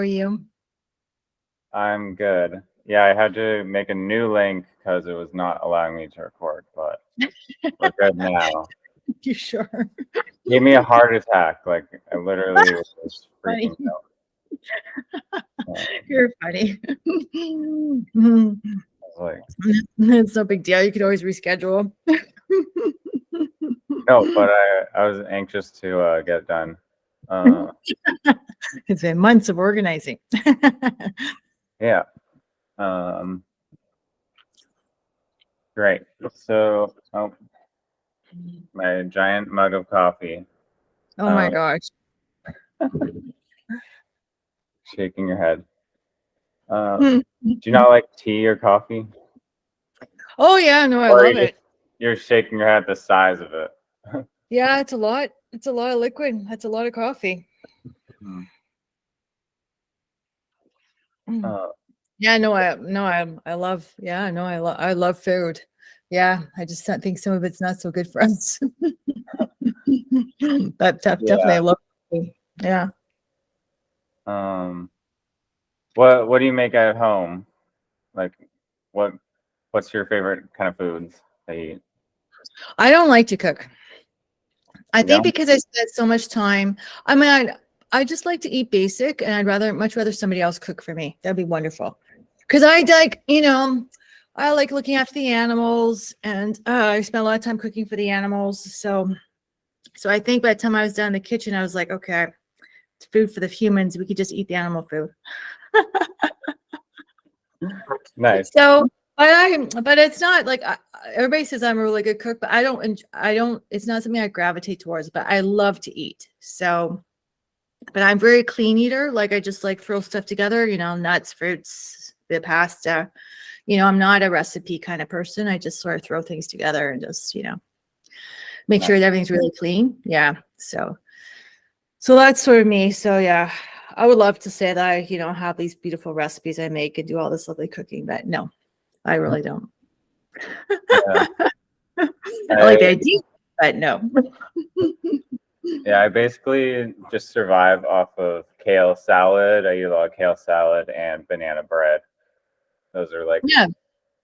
are you? I'm good. Yeah, I had to make a new link because it was not allowing me to record, but we're good now. You sure? Gave me a heart attack. Like I literally was Funny. freaking out. You're funny. I was like, It's no big deal. You could always reschedule. no, but I was anxious to get it done. It's been months of organizing. Yeah. Great. So, my giant mug of coffee. Oh my gosh. Shaking your head. Do you not like tea or coffee? Oh yeah, no, I Or love it. You're shaking your head the size of it. Yeah, it's a lot. It's a lot of liquid. That's a lot of coffee. Yeah, no, I love. Yeah, no, I love food. Yeah, I just think some of it's not so good for us. But definitely, I love food. Yeah. What do you make at home? Like, what's your favorite kind of foods that you eat? I don't like to cook. I You think don't? because I spend so much time. I mean, I just like to eat basic, and I'd much rather somebody else cook for me. That'd be wonderful. Because I like, I like looking after the animals, and I spent a lot of time cooking for the animals. So I think by the time I was done in the kitchen, I was like, okay, it's food for the humans. We could just eat the animal food. Nice. So, but it's not like everybody says I'm a really good cook, but I don't, it's not something I gravitate towards, but I love to eat. So, but I'm very clean eater. Like I just like throw stuff together, nuts, fruits, the pasta. I'm not a recipe kind of person. I just sort of throw things together and just, make sure that everything's really clean. Yeah. So that's sort of me. So yeah, I would love to say that I, have these beautiful recipes I make and do all this lovely cooking, but no, I really don't. Yeah. I like the idea, but no. Yeah, I basically just survive off of kale salad. I eat a lot of kale salad and banana bread. Those are like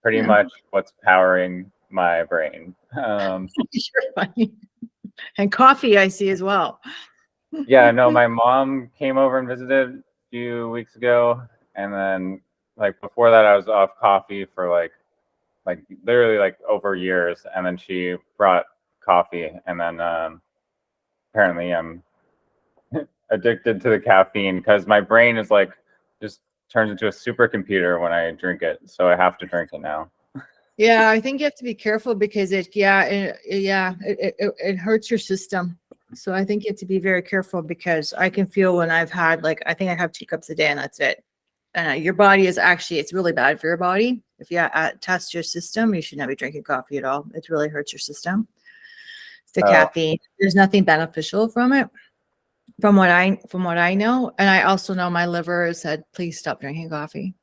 pretty much what's powering my brain. You're funny. And coffee, I see as well. Yeah, no, my mom came over and visited a few weeks ago, and then like before that, I was off coffee for like literally like over years, and then she brought coffee, and then apparently I'm addicted to the caffeine because my brain is like just turns into a supercomputer when I drink it, so I have to drink it now. Yeah, I think you have to be careful because it hurts your system. So I think you have to be very careful because I can feel when I've had I think I have 2 cups a day and that's it. And your body is actually, it's really bad for your body. If you test your system, you should not be drinking coffee at all. It really hurts your system. It's the caffeine. There's nothing beneficial from it, from what I know. And I also know my liver said, please stop drinking coffee.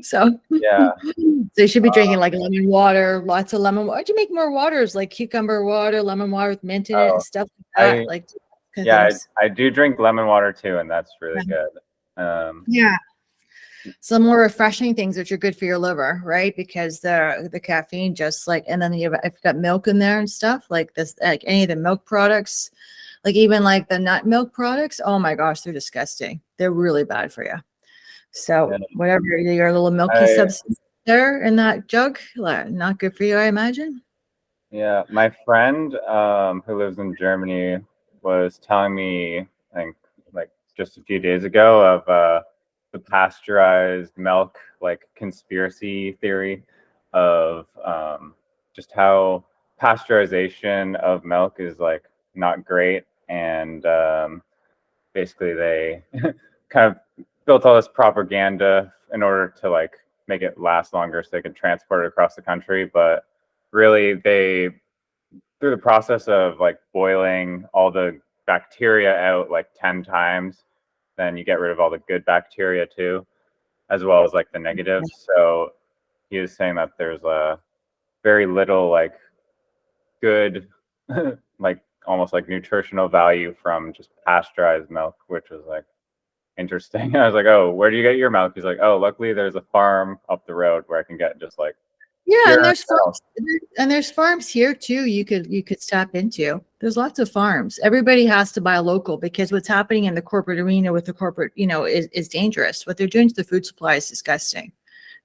So yeah, so you should be drinking like lemon water, lots of lemon water. Why'd you make more waters like cucumber water, lemon water with mint in it and stuff like that? I do drink lemon water too, and that's really good. Yeah. Some more refreshing things which are good for your liver, right? Because the caffeine just and then if you've got milk in there and stuff like this, like any of the milk products, like even like the nut milk products, oh my gosh, they're disgusting. They're really bad for you. So whatever your little milky substance there in that jug, not good for you, I imagine. Yeah, my friend who lives in Germany was telling me, I think like just a few days ago, of the pasteurized milk conspiracy theory of just how pasteurization of milk is not great, and basically they kind of built all this propaganda in order to make it last longer so they could transport it across the country, but really they, through the process of boiling all the bacteria out 10 times, then you get rid of all the good bacteria too, as well as the negatives. So he was saying that there's very little good almost nutritional value from just pasteurized milk, which was interesting. I was like, oh, where do you get your milk? He's like, oh, luckily there's a farm up the road where I can get just like Yeah, and pure there's milk. farms, and there's farms here too. You could stop into. There's lots of farms. Everybody has to buy local because what's happening in the corporate arena with the corporate, is dangerous. What they're doing to the food supply is disgusting,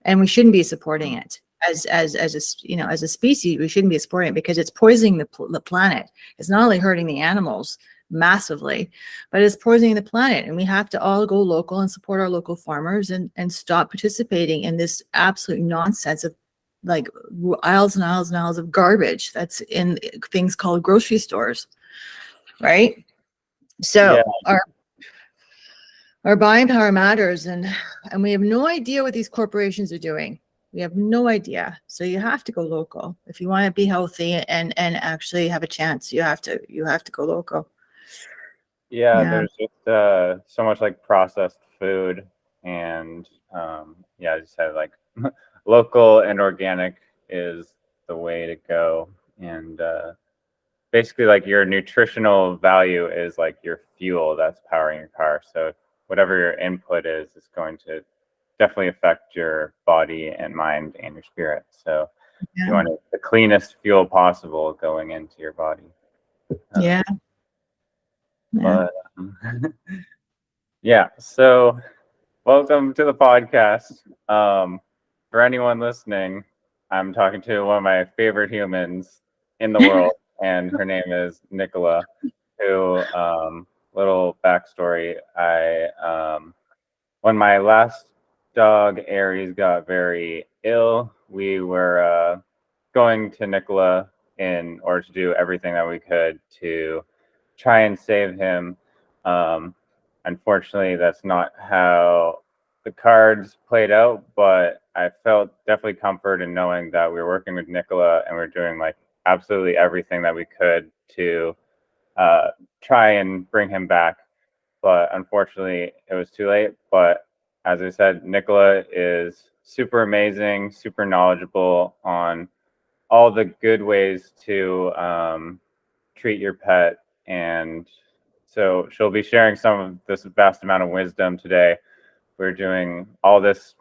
and we shouldn't be supporting it as a species. We shouldn't be supporting it because it's poisoning the planet. It's not only hurting the animals massively, but it's poisoning the planet. And we have to all go local and support our local farmers and stop participating in this absolute nonsense of like aisles and aisles and aisles of garbage that's in things called grocery stores, right? Yeah, So our buying power matters, and we have no idea what these corporations are doing. We have no idea. So you have to go local if you want to be healthy and actually have a chance. You have to go local. yeah. Yeah. There's just so much like processed food, and yeah, as you said, like local and organic is the way to go. And basically, like your nutritional value is like your fuel that's powering your car. So whatever your input is going to definitely affect your body and mind and your spirit. So you Yeah. want the cleanest fuel possible going into your body. Yeah. Yeah. But yeah, so welcome to the podcast. For anyone listening, I'm talking to one of my favorite humans in the world, and her name is Nicola. Who, little backstory, when my last dog Aries got very ill, we were going to Nicola in order to do everything that we could to try and save him. Unfortunately, that's not how the cards played out, but I felt definitely comfort in knowing that we were working with Nicola and we are doing like absolutely everything that we could to try and bring him back. But unfortunately, it was too late. But as I said, Nicola is super amazing, super knowledgeable on all the good ways to treat your pet. And so she'll be sharing some of this vast amount of wisdom today. We're doing all this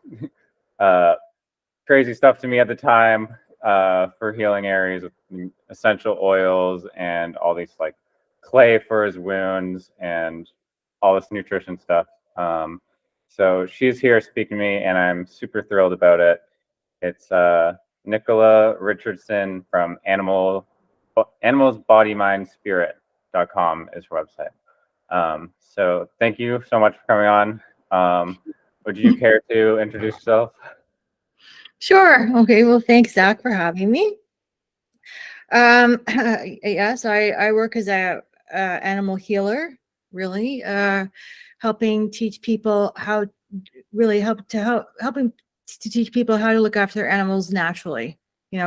crazy stuff to me at the time for healing Aries with essential oils and all these like clay for his wounds and all this nutrition stuff. So she's here speaking to me, and I'm super thrilled about it. It's Nicola Richardson from animalsbodymindspirit.com is her website. So thank you so much for coming on. Would you care to introduce yourself? Sure. Okay. Well, thanks, Zach, for having me. Yes, I work as a animal healer, really, helping teach people how, really helping to teach people how to look after their animals naturally.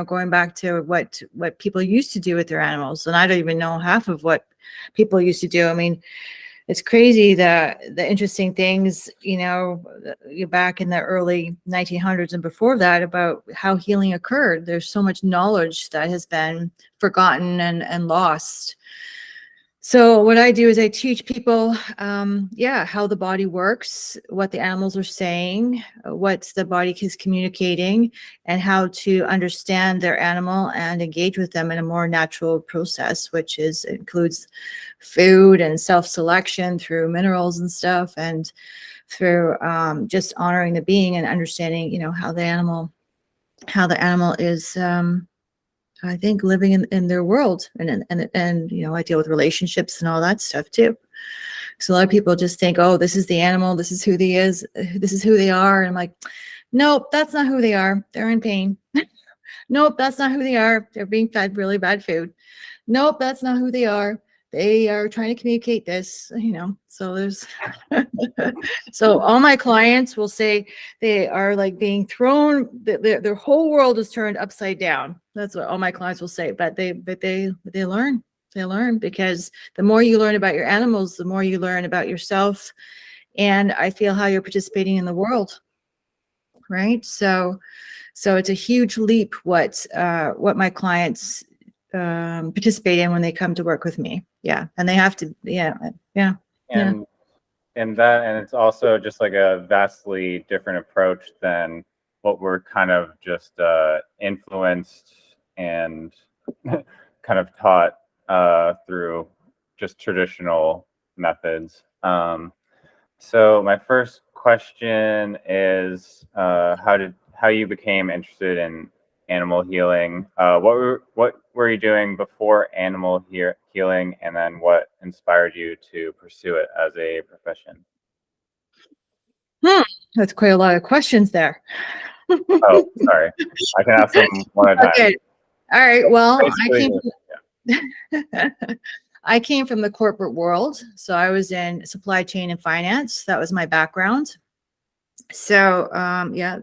Going back to what people used to do with their animals, and I don't even know half of what people used to do. I mean, it's crazy the interesting things, back in the early 1900s and before that about how healing occurred. There's so much knowledge that has been forgotten and lost. So what I do is I teach people, how the body works, what the animals are saying, what the body is communicating, and how to understand their animal and engage with them in a more natural process, which includes food and self-selection through minerals and stuff, and through just honoring the being and understanding, how the animal is. I think living in their world, and I deal with relationships and all that stuff too. So a lot of people just think, oh, this is the animal, this is who this is who they are. And I'm like, nope, that's not who they are. They're in pain. Nope, that's not who they are. They're being fed really bad food. Nope, that's not who they are. They are trying to communicate this, so there's, so all my clients will say they are like being thrown, their whole world is turned upside down. That's what all my clients will say, but they learn because the more you learn about your animals, the more you learn about yourself. And I feel how you're participating in the world. Right. So it's a huge leap what my clients participate in when they come to work with me. Yeah. And they have to, yeah. And and it's also just like a vastly different approach than what we're kind of just influenced and kind of taught through just traditional methods. So my first question is how you became interested in animal healing. What were you doing before animal healing, and then what inspired you to pursue it as a profession? That's quite a lot of questions there. Oh, sorry. I can ask them one at a time. Okay. All right. Well, Basically, I came from the corporate world. So I was in supply chain and finance. That was my background. So yeah,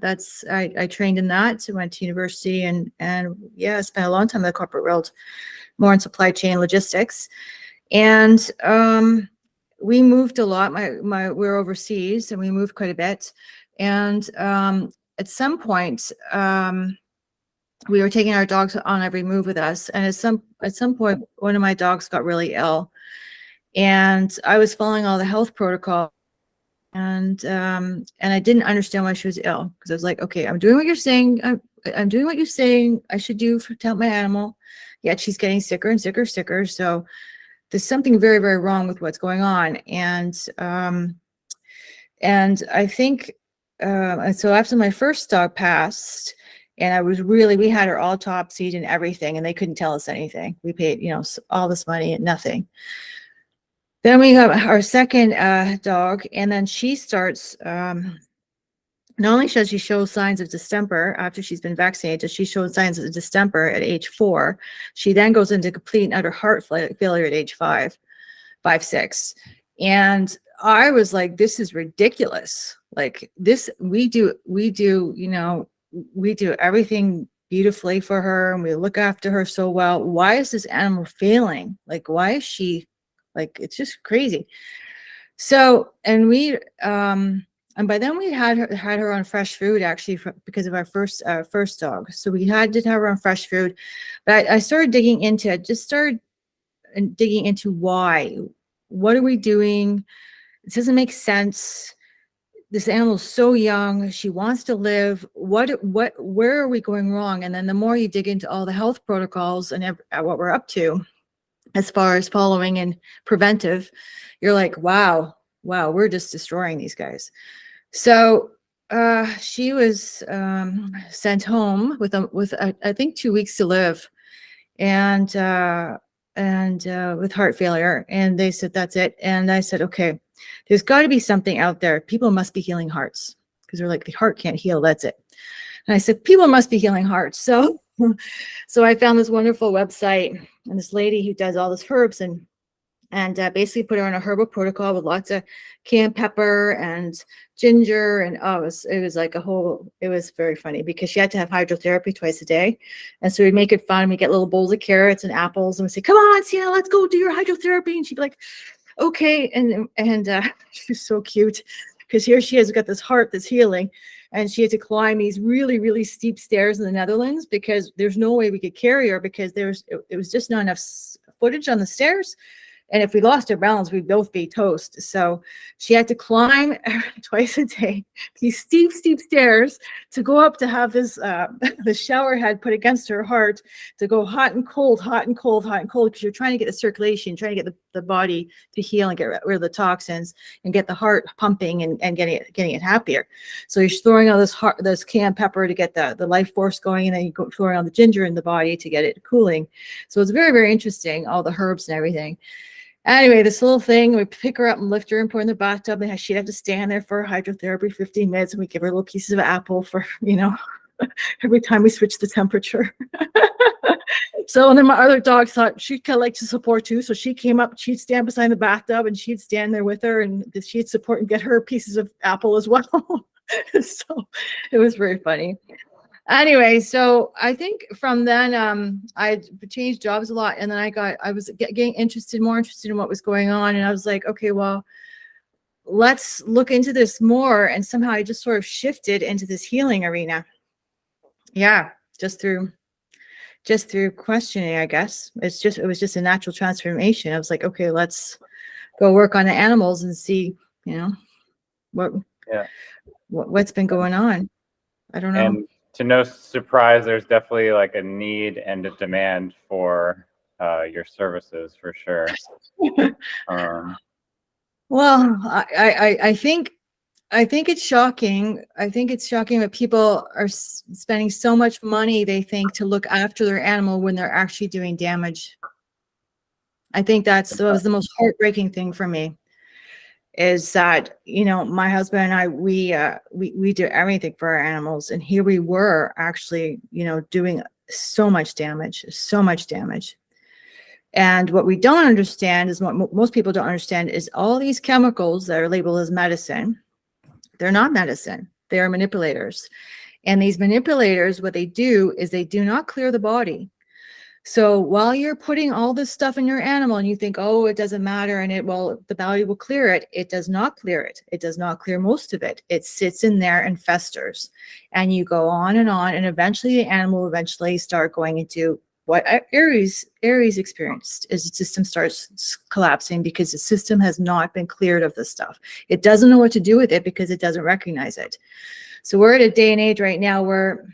I trained in that. So went to university and yeah, I spent a long time in the corporate world, more in supply chain logistics. And we moved a lot. We were overseas and we moved quite a bit. And at some point, we were taking our dogs on every move with us. And at some point, one of my dogs got really ill. And I was following all the health protocol. And I didn't understand why she was ill, because I was like, okay, I'm doing what you're saying. I'm doing what you're saying I should do to help my animal. Yet she's getting sicker and sicker, sicker. So there's something very, very wrong with what's going on. And I think, and so after my first dog passed, and we had her autopsied and everything, and they couldn't tell us anything. We paid, all this money and nothing. Then we have our second dog, and then she starts, not only does she show signs of distemper after she's been vaccinated, does she show signs of distemper at age 4. She then goes into complete and utter heart failure at age 5, 6. And I was like, this is ridiculous. Like this, we do everything beautifully for her and we look after her so well. Why is this animal failing? Like, why is she like, it's just crazy. So, and by then we had her on fresh food actually because of our first dog. So we had to have her on fresh food, but I started digging into why. What are we doing? This doesn't make sense. This animal's so young. She wants to live. Where are we going wrong? And then the more you dig into all the health protocols and what we're up to, as far as following and preventive, you're like, wow, we're just destroying these guys. So she was sent home with I think 2 weeks to live, and with heart failure. And they said, that's it. And I said, okay, there's got to be something out there. People must be healing hearts, because they're like, the heart can't heal. That's it. And I said, people must be healing hearts. So I found this wonderful website and this lady who does all this herbs and basically put her on a herbal protocol with lots of cayenne pepper and ginger. And it was very funny because she had to have hydrotherapy twice a day. And so we'd make it fun. We get little bowls of carrots and apples and we say, come on, Sienna, let's go do your hydrotherapy. And she'd be like, okay. And she's so cute because here she has got this heart that's healing. And she had to climb these really, really steep stairs in the Netherlands because there's no way we could carry her because it was just not enough footage on the stairs. And if we lost our balance, we'd both be toast. So she had to climb twice a day, these steep, steep stairs to go up to have this the shower head put against her heart to go hot and cold, hot and cold, hot and cold, because you're trying to get the circulation, trying to get the body to heal and get rid of the toxins and get the heart pumping and getting it happier. So you're throwing all this cayenne pepper to get the life force going, and then you go throwing all the ginger in the body to get it cooling. So it's very, very interesting, all the herbs and everything. Anyway, this little thing, we pick her up and lift her and put her in the bathtub, and she'd have to stand there for hydrotherapy 15 minutes, and we give her little pieces of apple for, every time we switch the temperature. So, and then my other dog thought she'd kind of like to support too. So she came up, she'd stand beside the bathtub and she'd stand there with her and she'd support and get her pieces of apple as well. So it was very funny. Anyway, so I think from then I changed jobs a lot, and then I was getting more interested in what was going on, and I was like, okay, well, let's look into this more. And somehow I just sort of shifted into this healing arena. Yeah, just through questioning, I guess. It was just a natural transformation. I was like, okay, let's go work on the animals and see you know, what, Yeah. what's been going on? I don't know. And to no surprise, there's definitely like a need and a demand for your services for sure. Well, I think it's shocking. I think it's shocking that people are spending so much money, they think, to look after their animal when they're actually doing damage. I think that was the most heartbreaking thing for me, is that, you know, my husband and I, we do everything for our animals, and here we were actually, you know, doing so much damage. And what we don't understand is, what most people don't understand, is all these chemicals that are labeled as medicine, they're not medicine. They are manipulators. And these manipulators, what they do is they do not clear the body. So while you're putting all this stuff in your animal and you think, oh, it doesn't matter, and the body will clear it, it does not clear it. It does not clear most of it. It sits in there and festers. And you go on, and eventually the animal will eventually start going into what Aries experienced, is the system starts collapsing because the system has not been cleared of this stuff. It doesn't know what to do with it because it doesn't recognize it. So we're at a day and age right now where,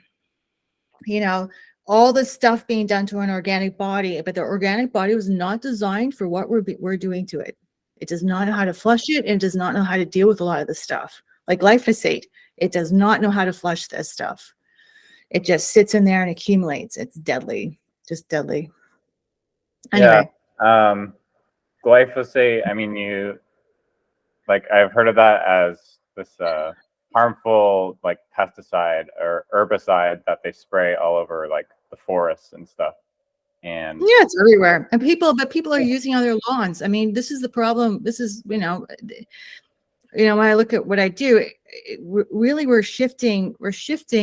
you know, all this stuff being done to an organic body, but the organic body was not designed for what we're doing to it. It does not know how to flush it, and it does not know how to deal with a lot of this stuff. Like glyphosate, it does not know how to flush this stuff. It just sits in there and accumulates. It's deadly, just deadly. Anyway. Yeah. Glyphosate, I mean, I've heard of that as this harmful like pesticide or herbicide that they spray all over like the forests and stuff. And yeah, it's everywhere. And people are using on their lawns. I mean, this is the problem. This is, you know, when I look at what I do, really we're shifting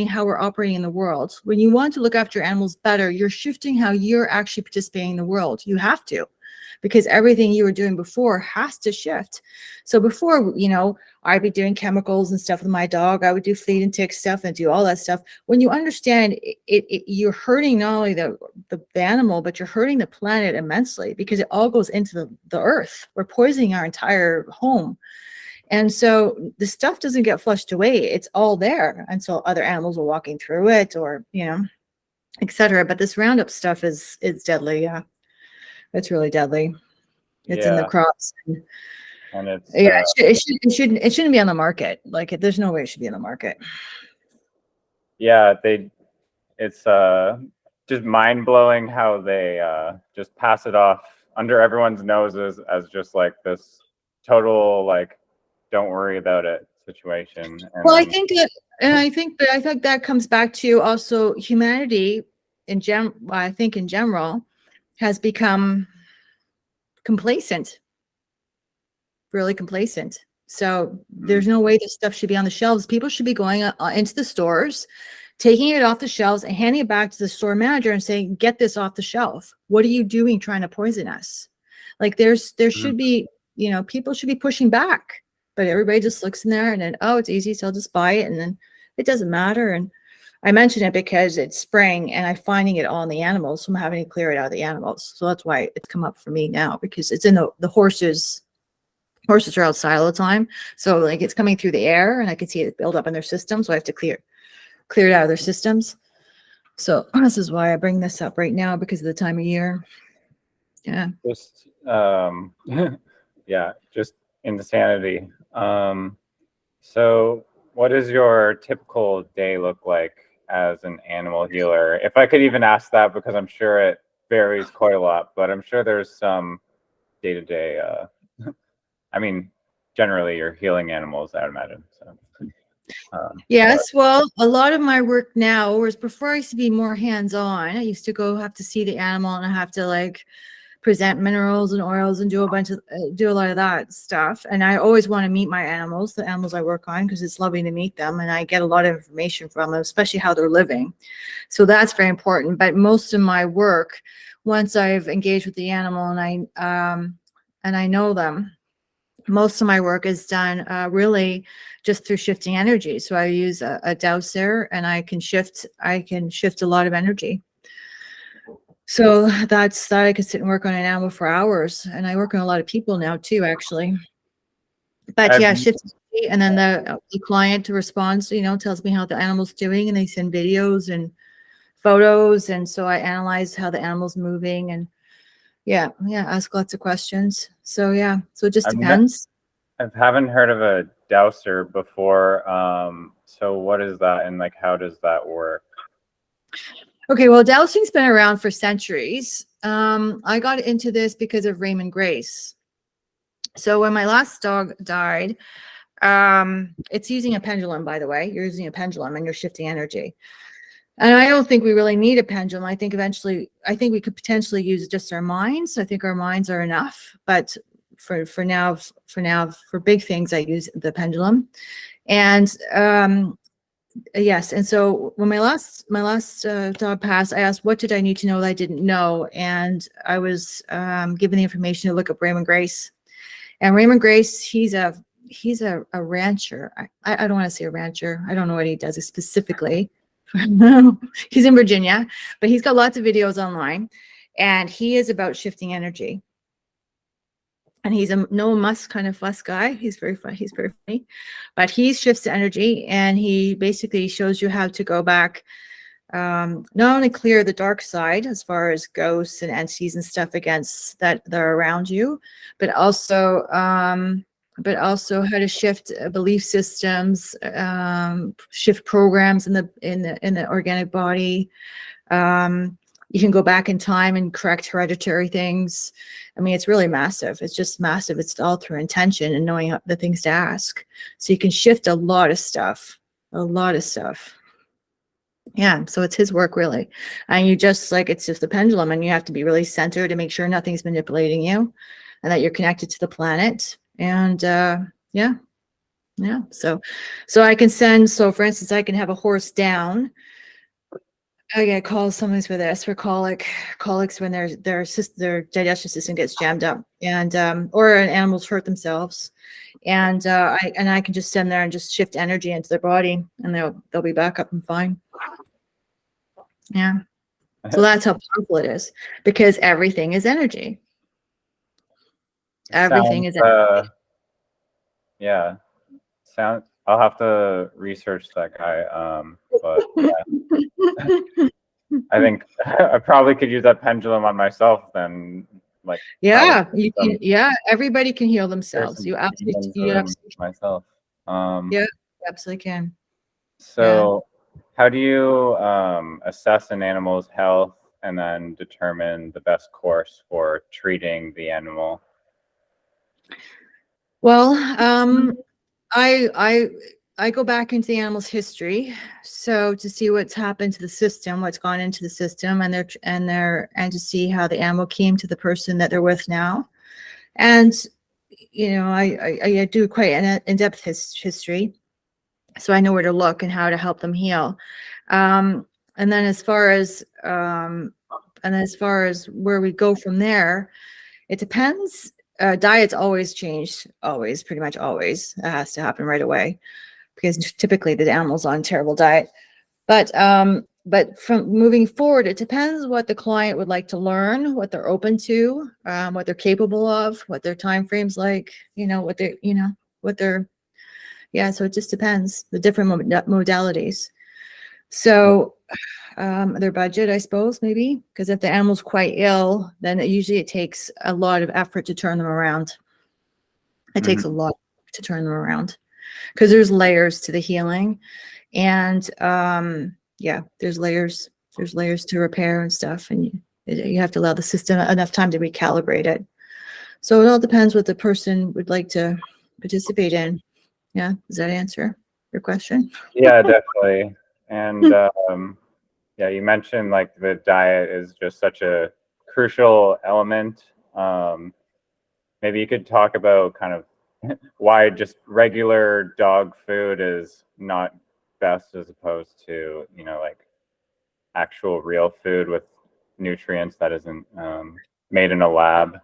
how we're operating in the world. When you want to look after your animals better, you're shifting how you're actually participating in the world. You have to, because everything you were doing before has to shift. So before, you know, I'd be doing chemicals and stuff with my dog. I would do flea and tick stuff and do all that stuff. When you understand you're hurting not only the animal, but you're hurting the planet immensely, because it all goes into the earth. We're poisoning our entire home. And so the stuff doesn't get flushed away. It's all there. And so other animals are walking through it, or, you know, etc. But this Roundup stuff is deadly. Yeah. It's really deadly. It's in the crops. And it's it shouldn't be on the market. Like, there's no way it should be on the market. Yeah, it's just mind-blowing how they just pass it off under everyone's noses as just like this total, like, don't worry about it situation. And well, I think that comes back to also humanity I think in general has become complacent, really complacent. So there's no way this stuff should be on the shelves. People should be going into the stores, taking it off the shelves and handing it back to the store manager and saying, get this off the shelf. What are you doing trying to poison us? Like, there should be, you know, people should be pushing back. But everybody just looks in there and then, oh, it's easy, so I'll just buy it, and then it doesn't matter. And I mention it because it's spring and I'm finding it all in the animals, so I'm having to clear it out of the animals. So that's why it's come up for me now, because it's in the horses. Horses are outside all the time, so like it's coming through the air, and I can see it build up in their system. So I have to clear it out of their systems. So this is why I bring this up right now, because of the time of year. Yeah. Just yeah, just insanity. So what does your typical day look like as an animal healer? If I could even ask that, because I'm sure it varies quite a lot, but I'm sure there's some day-to-day, I mean, generally you're healing animals, I would imagine. So, yes, well, a lot of my work now, whereas before I used to be more hands-on. I used to have to see the animal, and I have to like present minerals and oils and do a lot of that stuff. And I always want to meet my animals, the animals I work on, because it's lovely to meet them, and I get a lot of information from them, especially how they're living. So that's very important. But most of my work, once I've engaged with the animal and I know them, most of my work is done really just through shifting energy. So I use a dowser, and I can shift a lot of energy. So that's that. I could sit and work on an animal for hours, and I work on a lot of people now too, actually. But I've yeah, shift energy, and then the client responds, tells me how the animal's doing, and they send videos and photos, and so I analyze how the animal's moving, and ask lots of questions. So so it just I've ne- depends. I haven't heard of a dowser before. So what is that, and like how does that work? Okay, well, dowsing's been around for centuries. I got into this because of Raymond Grace. So when my last dog died, it's using a pendulum, by the way. You're using a pendulum and you're shifting energy. And I don't think we really need a pendulum. I think we could potentially use just our minds. I think our minds are enough. But for now, for big things, I use the pendulum. And yes, and so when my last dog passed, I asked, what did I need to know that I didn't know? And I was given the information to look up Raymond Grace. And Raymond Grace, he's a rancher. I don't want to say a rancher. I don't know what he does specifically. He's in Virginia, but he's got lots of videos online, and he is about shifting energy. And he's a no muss kind of fuss guy. He's very fun. He's very funny, but he shifts energy, and he basically shows you how to go back, not only clear the dark side as far as ghosts and entities and stuff against that are around you, but also how to shift belief systems, shift programs in the organic body. You can go back in time and correct hereditary things. I mean, it's really massive. It's just massive. It's all through intention and knowing the things to ask. So you can shift a lot of stuff. Yeah, so it's his work, really. And you just it's just the pendulum, and you have to be really centered to make sure nothing's manipulating you and that you're connected to the planet. And so I can send, so for instance, I can have a horse down. I get calls sometimes for this, for colics when their digestive system gets jammed up, and or an animal's hurt themselves, and I can just send there and just shift energy into their body, and they'll be back up and fine. Yeah. So that's how powerful it is, because everything is energy. Everything is energy. Yeah. I'll have to research that guy. But yeah. I think I probably could use that pendulum on myself then. Everybody can heal themselves. You absolutely myself. You absolutely can. So how do you assess an animal's health and then determine the best course for treating the animal? Well, I go back into the animal's history, so to see what's happened to the system, what's gone into the system, and to see how the animal came to the person that they're with now. And I do quite an in-depth history, so I know where to look and how to help them heal. And then as far as where we go from there, it depends. Diet's always changed, pretty much always. It has to happen right away, because typically the animal's on a terrible diet. But from moving forward, it depends what the client would like to learn, what they're open to, what they're capable of, what their time frame's like, so it just depends, the different modalities. So their budget, I suppose, maybe, because if the animal's quite ill, then it takes a lot of effort to turn them around. It takes a lot to turn them around, because there's layers to the healing, and there's layers to repair and stuff, and you have to allow the system enough time to recalibrate it. So it all depends what the person would like to participate in. Yeah, does that answer your question? Yeah, definitely. And you mentioned the diet is just such a crucial element. Maybe you could talk about kind of why just regular dog food is not best, as opposed to actual real food with nutrients that isn't made in a lab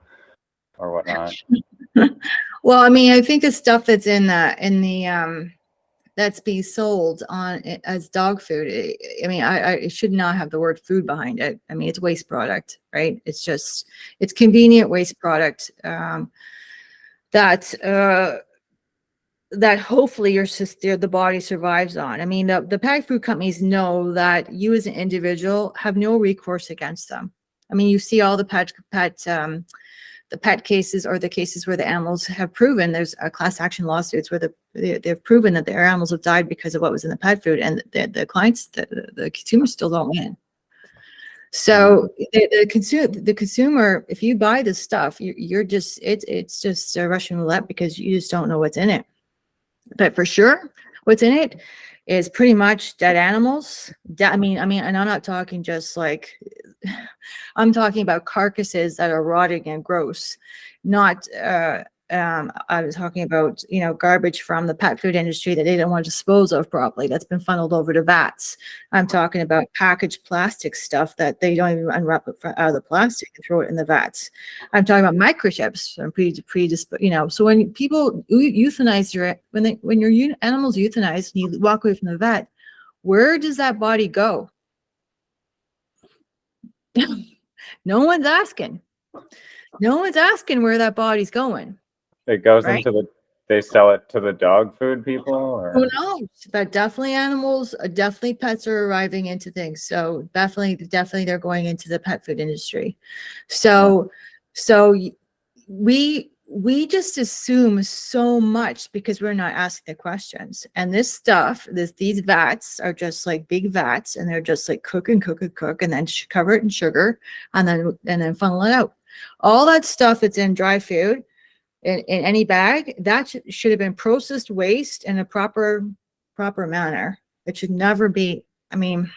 or whatnot. Well, I mean, I think the stuff that's in the that's being sold on as dog food, it should not have the word food behind it. I mean, it's waste product, right? It's convenient waste product that that hopefully your sister, the body survives on. I mean, the pet food companies know that you as an individual have no recourse against them. I mean, you see all the the pet cases, or the cases where the animals have proven, there's a class action lawsuits where they've proven that their animals have died because of what was in the pet food, and the clients, the consumers still don't win. So the consumer, if you buy this stuff, you're just, it's just a Russian roulette, because you just don't know what's in it. But for sure, what's in it is pretty much dead animals. I mean, and I'm not talking just like, I'm talking about carcasses that are rotting and gross, not, I was talking about, garbage from the pet food industry that they don't want to dispose of properly, that's been funneled over to vats. I'm talking about packaged plastic stuff that they don't even unwrap it out of the plastic and throw it in the vats. I'm talking about microchips and so when people euthanize when your animal's euthanized and you walk away from the vet, where does that body go? No one's asking. No one's asking where that body's going. It goes right? into they sell it to the dog food people, or Who knows? But definitely animals, definitely pets are arriving into things. So definitely they're going into the pet food industry. So we just assume so much because we're not asking the questions. And this stuff, these vats are just like big vats, and they're just like cook and then cover it in sugar and then funnel it out. All that stuff that's in dry food, in any bag, that should have been processed waste in a proper manner. It should never be. I mean,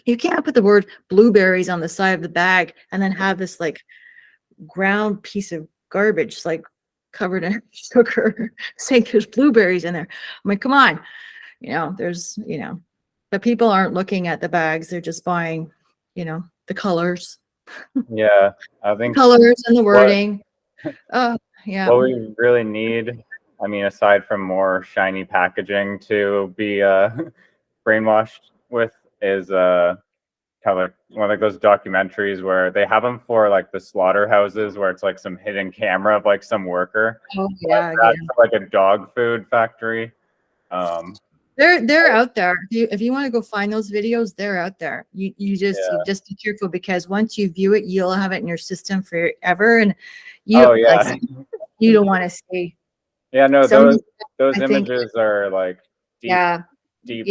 you can't put the word blueberries on the side of the bag and then have this like ground piece of garbage like covered in sugar saying there's blueberries in there. I mean, come on, there's but people aren't looking at the bags, they're just buying the colors. Yeah, I think Colors and the wording. Yeah. What we really need, I mean, aside from more shiny packaging to be brainwashed with, is kind of like one of those documentaries where they have them for like the slaughterhouses, where it's like some hidden camera of like some worker. Oh yeah, That's like a dog food factory. They're out there. If you want to go find those videos, they're out there. You just be careful, because once you view it, you'll have it in your system forever, and you you don't want to see. Yeah, no, those images are like deep, deep.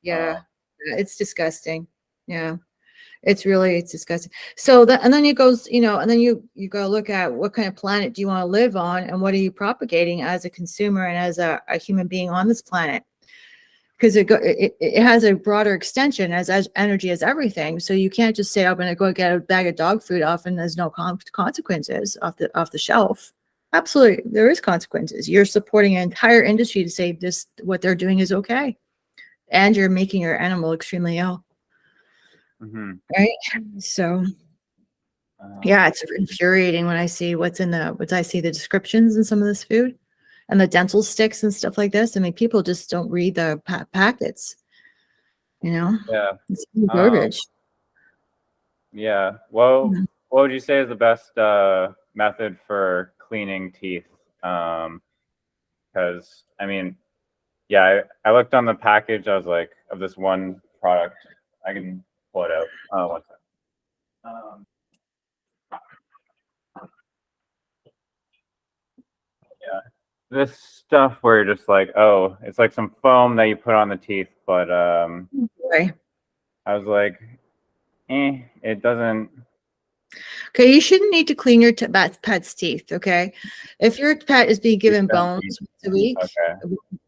Yeah, it's disgusting. Yeah, it's disgusting. So and then it goes, and then you go look at what kind of planet do you want to live on, and what are you propagating as a consumer and as a human being on this planet? Because it has a broader extension as energy as everything. So you can't just say, I'm going to go get a bag of dog food off and there's no consequences off the shelf. Absolutely, there is consequences. You're supporting an entire industry to say this, what they're doing is okay, and you're making your animal extremely ill. Right? So yeah, it's infuriating when I see the descriptions in some of this food and the dental sticks and stuff like this. I mean, people just don't read the packets, Yeah. It's garbage. Yeah. Well, what would you say is the best method for cleaning teeth? Because I mean, yeah, I looked on the package. I was like, of this one product, I can pull it out. Oh, one second. Yeah, this stuff where you're just like, oh, it's like some foam that you put on the teeth, but I was like, it doesn't. Okay, you shouldn't need to clean your pet's teeth. Okay, if your pet is being given bones once a week,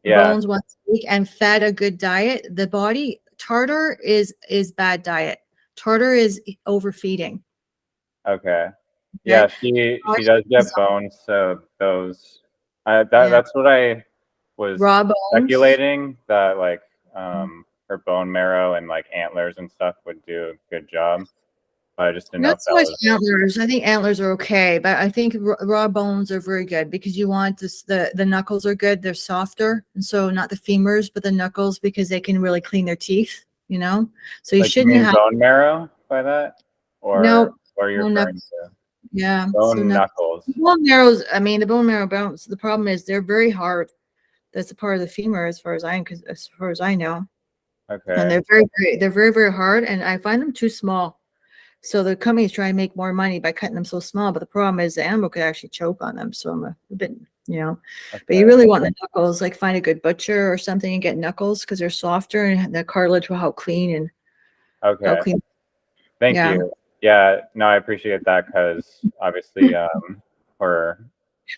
bones once a week, and fed a good diet, the body tartar is bad diet. Tartar is overfeeding. Okay. Yeah, she does get bones, so those that's what I was speculating, that like her bone marrow and like antlers and stuff would do a good job. I just didn't know if that was antlers. I think antlers are okay, but I think raw bones are very good, because you want this. The knuckles are good; they're softer, and so not the femurs, but the knuckles, because they can really clean their teeth. So you shouldn't have bone marrow by that, or no. or you're referring to. Yeah. So Bone no, knuckles. bone marrows. I mean, the bone marrow bones. The problem is they're very hard. That's a part of the femur, as far as I know. And Okay. they're very hard, and I find them too small. So the companies try and make more money by cutting them so small, but the problem is the animal could actually choke on them. So I'm a bit, but you Okay. really want the knuckles. Like find a good butcher or something and get knuckles because they're softer and the cartilage will help clean and help Okay. clean. Thank Yeah. you. Yeah, no, I appreciate that because obviously for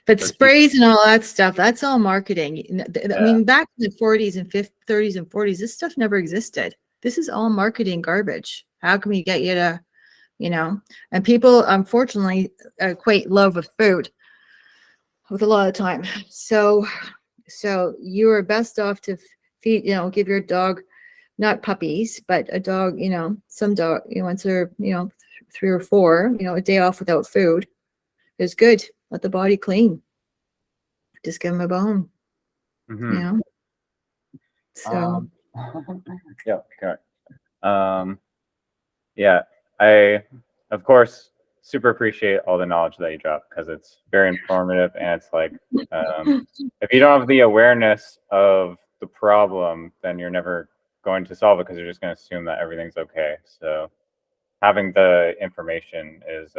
But for te- sprays and all that stuff, that's all marketing. I yeah. mean, back in the 40s and 50s, 30s and 40s, this stuff never existed. This is all marketing garbage. How can we get you to, and people unfortunately equate love with food with a lot of time. So you are best off to feed, give your dog not puppies, but a dog, some dog, once they're, 3 or 4, a day off without food is good. Let the body clean. Just give them a bone, you Mhm. know. So Yeah. Okay. Yeah, I, of course, super appreciate all the knowledge that you drop because it's very informative and it's like, if you don't have the awareness of the problem, then you're never going to solve it because you're just going to assume that everything's okay. So having the information is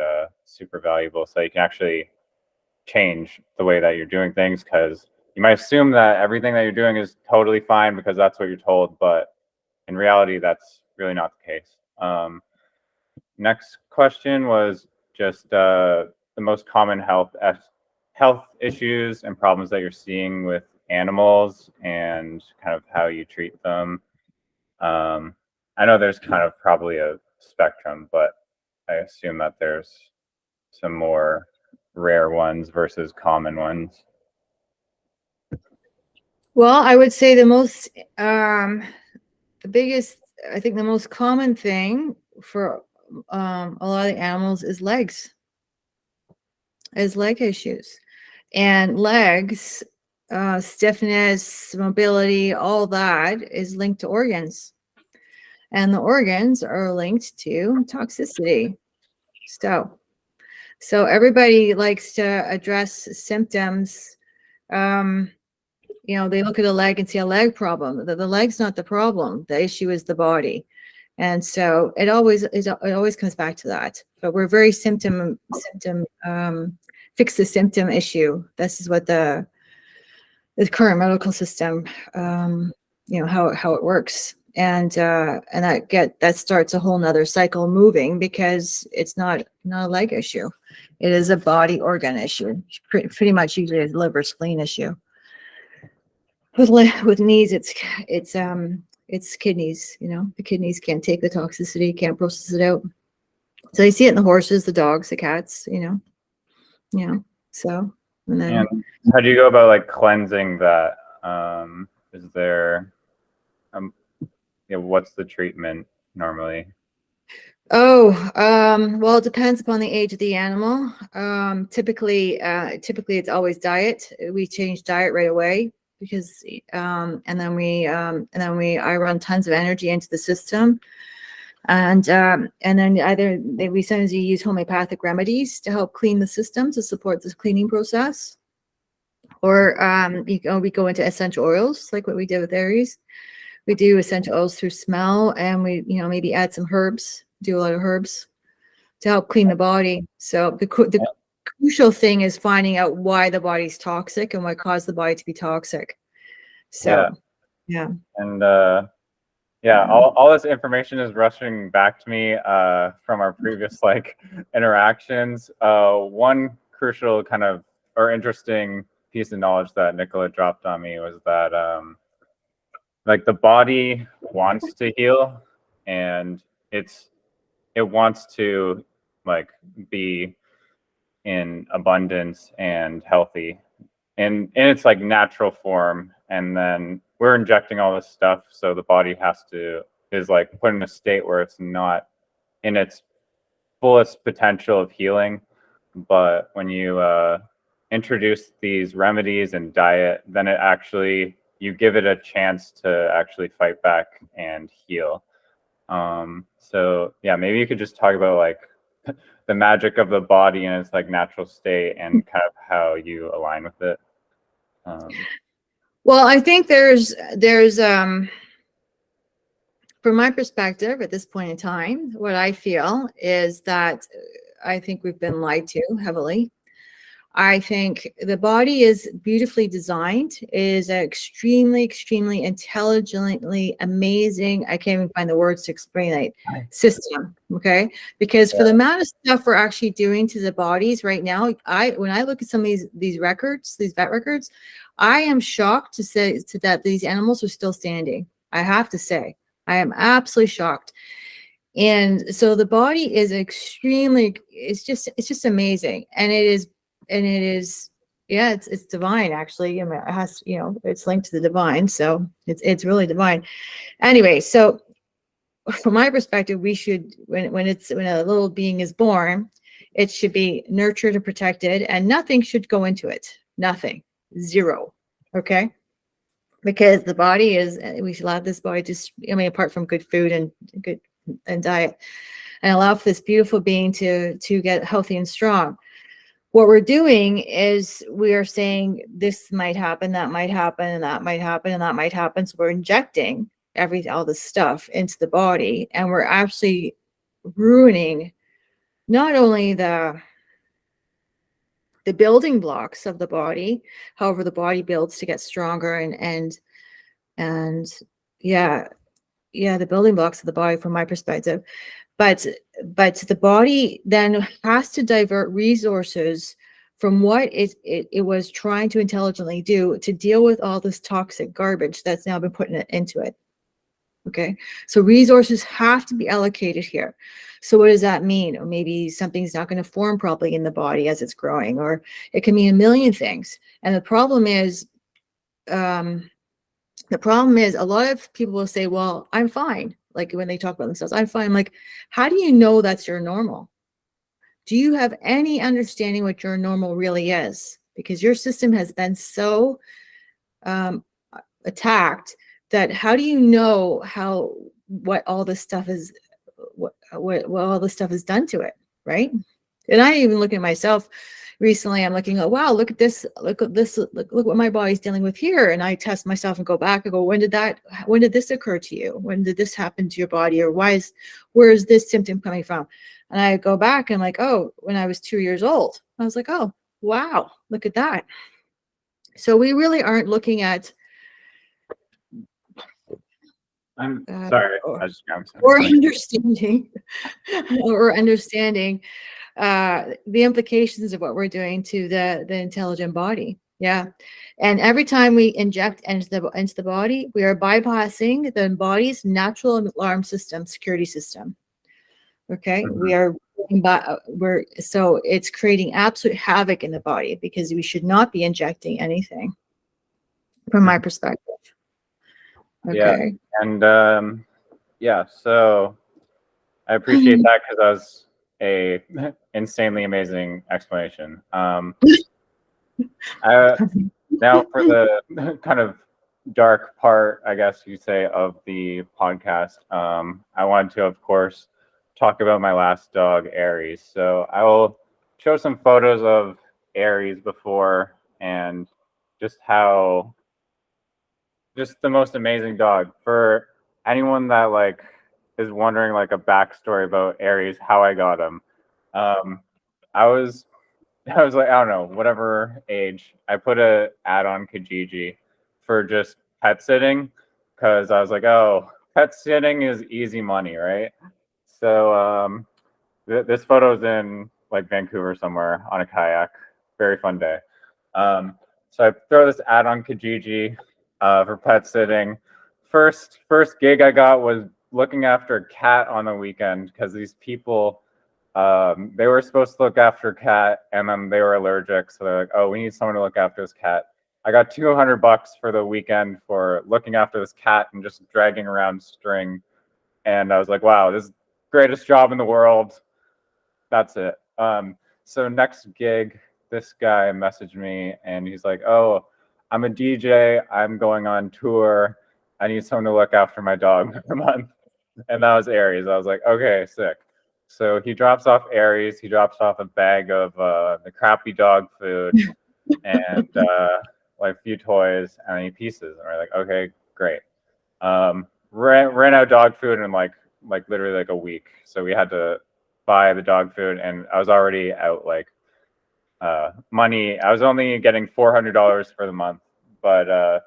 super valuable so you can actually change the way that you're doing things because you might assume that everything that you're doing is totally fine because that's what you're told, but in reality, that's really not the case. Next question was just the most common health issues and problems that you're seeing with animals and kind of how you treat them. I know there's kind of probably a spectrum, but I assume that there's some more rare ones versus common ones. well, I would say the biggest, I think the most common thing for a lot of the animals is leg issues. And legs, stiffness, mobility, all that is linked to organs. And the organs are linked to toxicity. So everybody likes to address symptoms. They look at a leg and see a leg problem. The leg's not the problem. The issue is the body. And so it always comes back to that. But we're very fix the symptom issue. This is what the current medical system, how it works. And that starts a whole nother cycle moving because it's not a leg issue. It is a body organ issue. Pretty much usually a liver spleen issue. With knees, it's kidneys. The kidneys can't take the toxicity, can't process it out. So you see it in the horses, the dogs, the cats. So and then. And how do you go about like cleansing that? Is there, what's the treatment normally? Oh, well, it depends upon the age of the animal. Typically it's always diet. We change diet right away because, and then I run tons of energy into the system, and then we sometimes use homeopathic remedies to help clean the system to support this cleaning process, or we go into essential oils like what we did with Aries. We do essential oils through smell, and we maybe add some herbs. Do a lot of herbs to help clean the body. So the crucial thing is finding out why the body's toxic and what caused the body to be toxic. So, yeah. And yeah, all this information is rushing back to me from our previous like interactions. One crucial kind of or interesting piece of knowledge that Nicola dropped on me was that like the body wants to heal and it wants to like be in abundance and healthy and in its like natural form, and then we're injecting all this stuff so the body is like put in a state where it's not in its fullest potential of healing. But when you introduce these remedies and diet, then you give it a chance to actually fight back and heal. So yeah, maybe you could just talk about like the magic of the body in its like natural state and kind of how you align with it. Well, I think there's from my perspective at this point in time, what I feel is that I think we've been lied to heavily. I think the body is beautifully designed. It is extremely, extremely intelligently amazing. I can't even find the words to explain it. System, okay? Because for the amount of stuff we're actually doing to the bodies right now, when I look at some of these records, these vet records, I am shocked to say that these animals are still standing. I have to say, I am absolutely shocked. And so the body is extremely, it's just amazing. And it is, yeah, it's divine actually. I mean, it has, it's linked to the divine. So it's really divine. Anyway, so from my perspective, we should, when a little being is born, it should be nurtured and protected, and nothing should go into it. Nothing. Zero. Okay. Because the body is, we should allow this body to, apart from good food and diet, and allow for this beautiful being to get healthy and strong. What we're doing is we are saying this might happen, that might happen, and that might happen, and that might happen. So we're injecting all this stuff into the body, and we're actually ruining not only the building blocks of the body, however the body builds to get stronger, and the building blocks of the body from my perspective. But the body then has to divert resources from what it was trying to intelligently do to deal with all this toxic garbage that's now been put into it. Okay, so resources have to be allocated here. So what does that mean? Or maybe something's not going to form properly in the body as it's growing, or it can mean a million things. And the problem is a lot of people will say, well, I'm fine. Like when they talk about themselves, I'm fine. I'm like, how do you know that's your normal? Do you have any understanding what your normal really is? Because your system has been so attacked that how do you know what all this stuff is, what all this stuff is done to it, right? And I even look at myself recently. I'm looking, oh wow, look at this, look what my body's dealing with here. And I test myself and go back and go, when did this occur to you? When did this happen to your body? Or where is this symptom coming from? And I go back and I'm like, oh, when I was 2 years old. I was like, oh wow, look at that. So we really aren't looking at I'm sorry. Or understanding the implications of what we're doing to the intelligent body. Yeah. And every time we inject into the body, we are bypassing the body's natural alarm system, security system. Okay. Mm-hmm. So it's creating absolute havoc in the body, because we should not be injecting anything from my perspective. Okay. Yeah. And so I appreciate that, because that was a insanely amazing explanation. Now for the kind of dark part, I guess you say, of the podcast, I wanted to, of course, talk about my last dog, Aries. So I will show some photos of Aries before, and just the most amazing dog. For anyone that is wondering a backstory about Aries, how I got him. I was like, I don't know, whatever age, I put an ad on Kijiji for just pet sitting, because I was like, oh, pet sitting is easy money, right? So this photo's in Vancouver somewhere on a kayak. Very fun day. So I throw this ad on Kijiji for pet sitting. First gig I got was looking after a cat on the weekend, because these people, they were supposed to look after a cat, and then they were allergic. So they're like, oh, we need someone to look after this cat. I got $200 for the weekend for looking after this cat and just dragging around string. And I was like, wow, this is the greatest job in the world. That's it. So next gig, this guy messaged me and he's like, oh, I'm a DJ. I'm going on tour. I need someone to look after my dog for a month. And that was Aries. I was like, okay, sick. So he drops off Aries. He drops off a bag of the crappy dog food and like a few toys and any pieces. And we're like, okay, great. Ran out dog food in like literally like a week. So we had to buy the dog food, and I was already out like money. I was only getting $400 for the month, but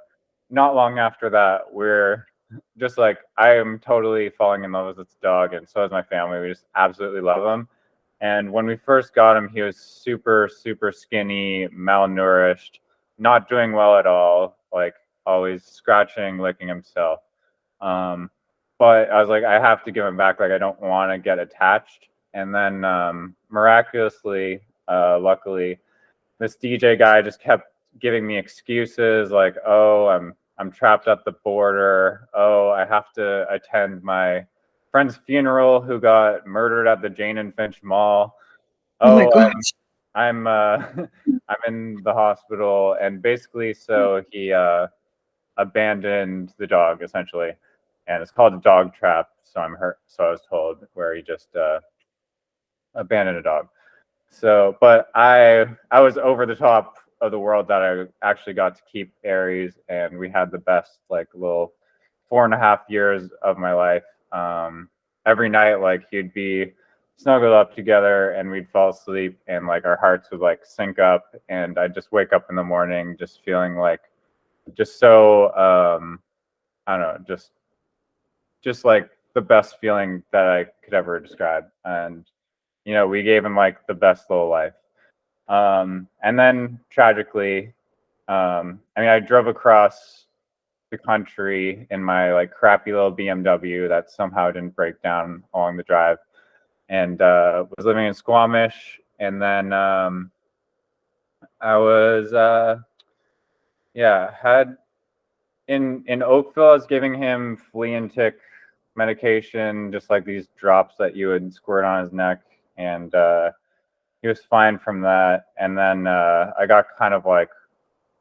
not long after that, we're just like, I am totally falling in love with this dog, and so is my family. We just absolutely love him. And when we first got him, he was super, super skinny, malnourished, not doing well at all, like always scratching, licking himself. But I was like, I have to give him back. Like, I don't want to get attached. And then miraculously, luckily, this DJ guy just kept giving me excuses like, oh, I'm trapped at the border. Oh, I have to attend my friend's funeral who got murdered at the Jane and Finch Mall. Oh my Oh, gosh. I'm I'm in the hospital, and basically, so he abandoned the dog essentially, and it's called a dog trap. So I'm hurt. So I was told, where he just abandoned a dog. So, but I was over the top of the world that I actually got to keep Aries, and we had the best like little 4.5 years of my life. Every night, like he'd be snuggled up together, and we'd fall asleep, and like our hearts would like sync up, and I'd just wake up in the morning just feeling like just so I don't know, just like the best feeling that I could ever describe. And we gave him like the best little life. And then tragically, I drove across the country in my like crappy little BMW that somehow didn't break down along the drive, and was living in Squamish. And then I was had in Oakville, I was giving him flea and tick medication, just like these drops that you would squirt on his neck, and he was fine from that. And then I got kind of like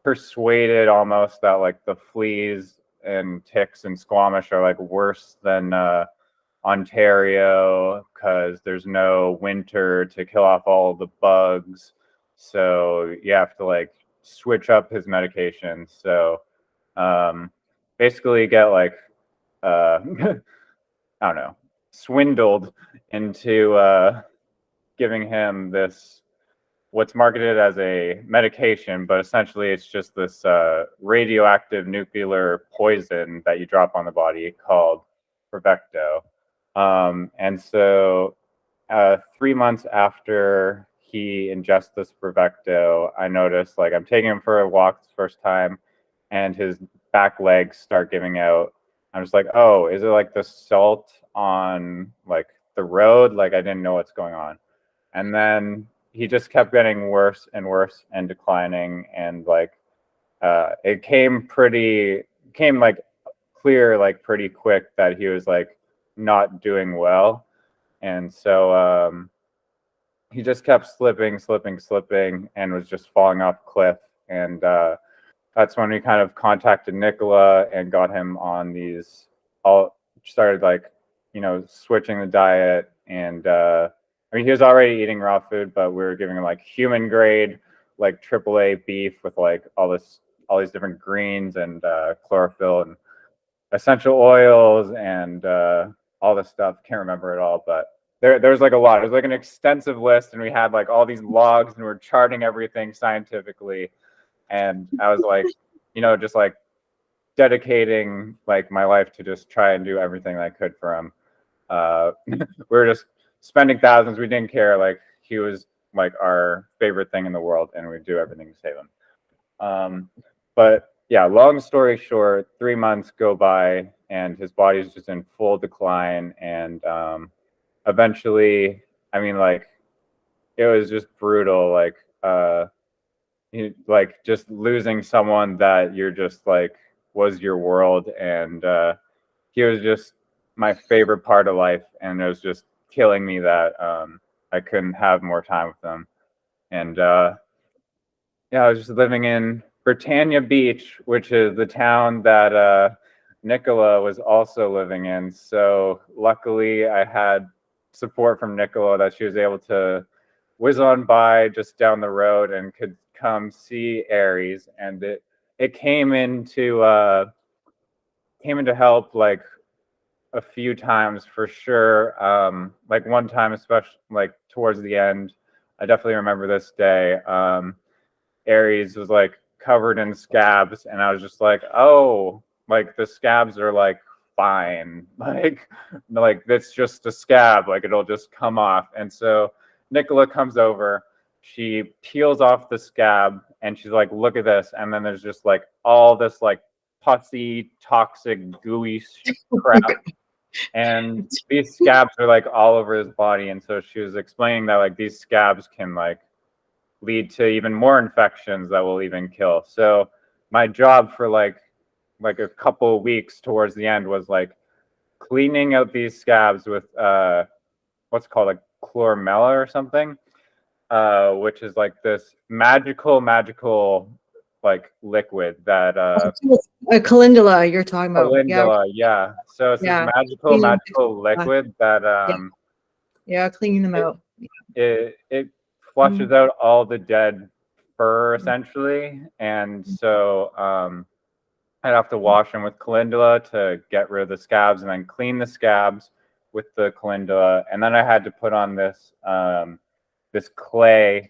persuaded almost that like the fleas and ticks in Squamish are like worse than Ontario, because there's no winter to kill off all the bugs. So you have to like switch up his medication. So basically get like I don't know, swindled into giving him this, what's marketed as a medication, but essentially it's just this radioactive nuclear poison that you drop on the body called Prevecto. And so 3 months after he ingests this Prevecto, I noticed like I'm taking him for a walk the first time, and his back legs start giving out. I'm just like, oh, is it like the salt on like the road? Like I didn't know what's going on. And then he just kept getting worse and worse and declining, and like it came like clear like pretty quick that he was like not doing well. And so he just kept slipping, and was just falling off a cliff. And that's when we kind of contacted Nicola and got him on these, all started like switching the diet. And he was already eating raw food, but we were giving him like human grade, like AAA beef with like all these different greens and chlorophyll and essential oils and all this stuff. Can't remember it all, but there's like a lot. It was like an extensive list, and we had like all these logs, and we're charting everything scientifically. And I was like, just like dedicating like my life to just try and do everything I could for him. We were just spending thousands. We didn't care. Like he was like our favorite thing in the world, and we'd do everything to save him. But yeah, long story short, 3 months go by, and his body's just in full decline. And eventually, like it was just brutal. Like just losing someone that you're just like was your world, and he was just my favorite part of life, and it was just killing me that I couldn't have more time with them. And I was just living in Britannia Beach, which is the town that Nicola was also living in. So luckily I had support from Nicola that she was able to whiz on by just down the road and could come see Aries, and it came into help like a few times for sure. Like one time, especially like towards the end, I definitely remember this day. Aries was like covered in scabs, and I was just like, oh, like the scabs are like fine, like that's just a scab, like it'll just come off. And so Nicola comes over, she peels off the scab, and she's like, look at this. And then there's just like all this like pussy, toxic, gooey crap. And these scabs are like all over his body. And so she was explaining that like these scabs can like lead to even more infections that will even kill. So my job for like a couple of weeks towards the end was like cleaning out these scabs with what's called a chlormella or something, which is like this magical like liquid that a calendula you're talking about. calendula, yeah. So it's this magical liquid that cleaning them out. It flushes out all the dead fur essentially, and so I'd have to wash them with calendula to get rid of the scabs, and then clean the scabs with the calendula, and then I had to put on this this clay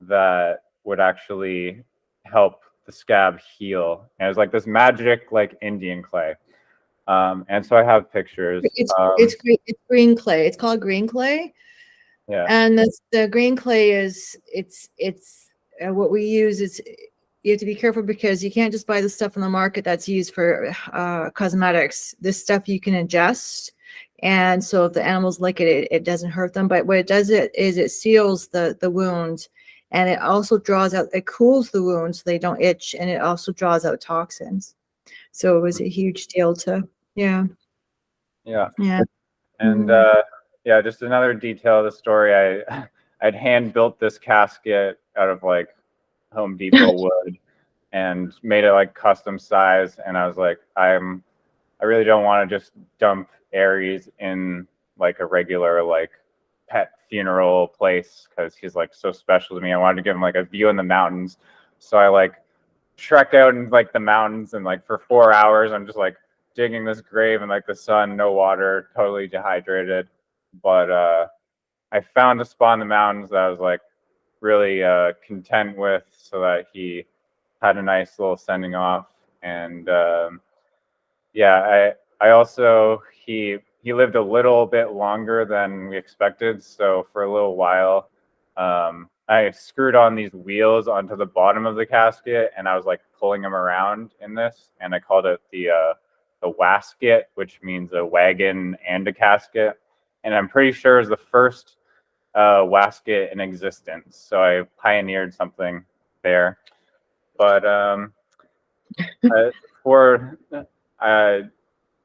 that would actually help the scab heal. And it was like this magic like Indian clay. And so I have pictures. It's green clay. It's called green clay. Yeah. And the green clay is what we use is, you have to be careful because you can't just buy the stuff on the market that's used for cosmetics. This stuff you can ingest. And so if the animals lick it, it doesn't hurt them. But what it does is it seals the wounds, and it also draws out, it cools the wounds so they don't itch, and it also draws out toxins. So it was a huge deal to, yeah. And yeah, just another detail of the story. I'd hand built this casket out of like Home Depot wood and made it like custom size. And I was like, I really don't want to just dump Aries in like a regular like pet funeral place because he's like so special to me. I wanted to give him like a view in the mountains. So I like trekked out in like the mountains, and like for 4 hours I'm just like digging this grave in like the sun, no water, totally dehydrated. But I found a spot in the mountains that I was like really content with, so that he had a nice little sending off. And yeah, I also he lived a little bit longer than we expected. So for a little while, I screwed on these wheels onto the bottom of the casket, and I was like pulling them around in this, and I called it the wasket, which means a wagon and a casket. And I'm pretty sure it was the first wasket in existence. So I pioneered something there. But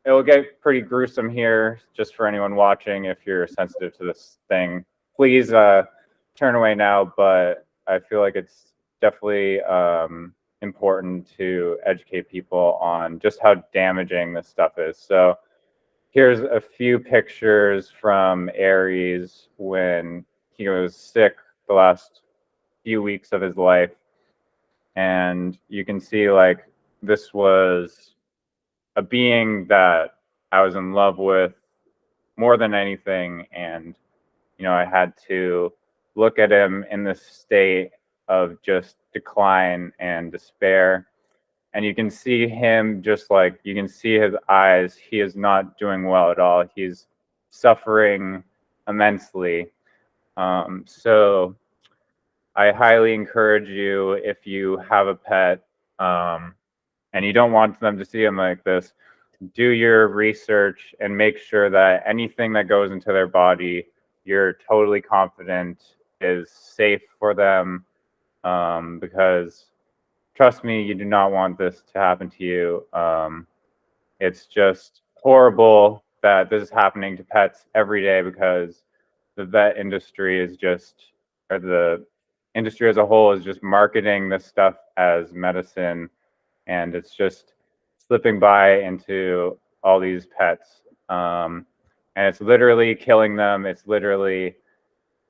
it'll get pretty gruesome here, just for anyone watching. If you're sensitive to this thing, please turn away now. But I feel like it's definitely important to educate people on just how damaging this stuff is. So here's a few pictures from Aries when he was sick the last few weeks of his life. And you can see like this was a being that I was in love with more than anything. And, you know, I had to look at him in this state of just decline and despair. And you can see him just like, you can see his eyes. He is not doing well at all. He's suffering immensely. So I highly encourage you, if you have a pet and you don't want them to see him like this, do your research and make sure that anything that goes into their body, you're totally confident is safe for them, because trust me, you do not want this to happen to you. It's just horrible that this is happening to pets every day, because the vet industry is just, or the industry as a whole is just marketing this stuff as medicine, and it's just slipping by into all these pets. And and it's literally killing them. It's literally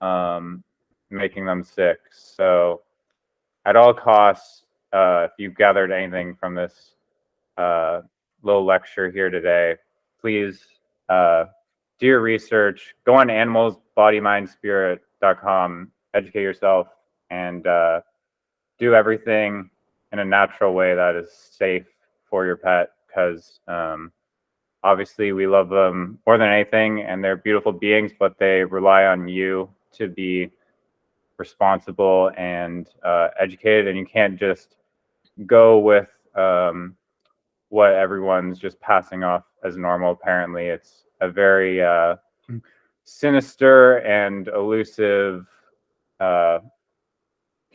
making them sick. So at all costs, if you've gathered anything from this little lecture here today, please do your research. Go on animalsbodymindspirit.com, educate yourself, and do everything in a natural way that is safe for your pet, because obviously we love them more than anything, and they're beautiful beings, but they rely on you to be responsible and educated, and you can't just go with what everyone's just passing off as normal. Apparently it's a very sinister and elusive,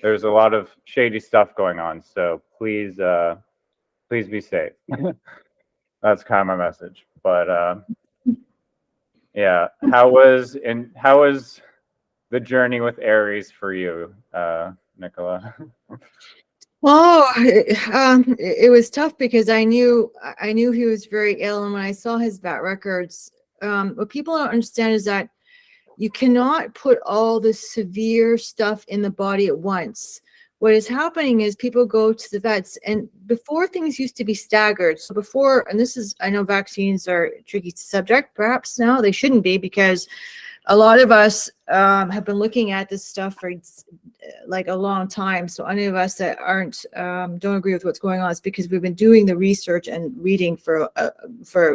there's a lot of shady stuff going on, so please please be safe. That's kind of my message. But yeah, how was the journey with Aries for you, Nicola? Oh, it was tough because I knew he was very ill, and when I saw his vet records, what people don't understand is that you cannot put all the severe stuff in the body at once. What is happening is people go to the vets, and before things used to be staggered. So before, and this is, I know vaccines are a tricky subject, perhaps now they shouldn't be, because a lot of us have been looking at this stuff for like a long time. So any of us that aren't don't agree with what's going on, is because we've been doing the research and reading for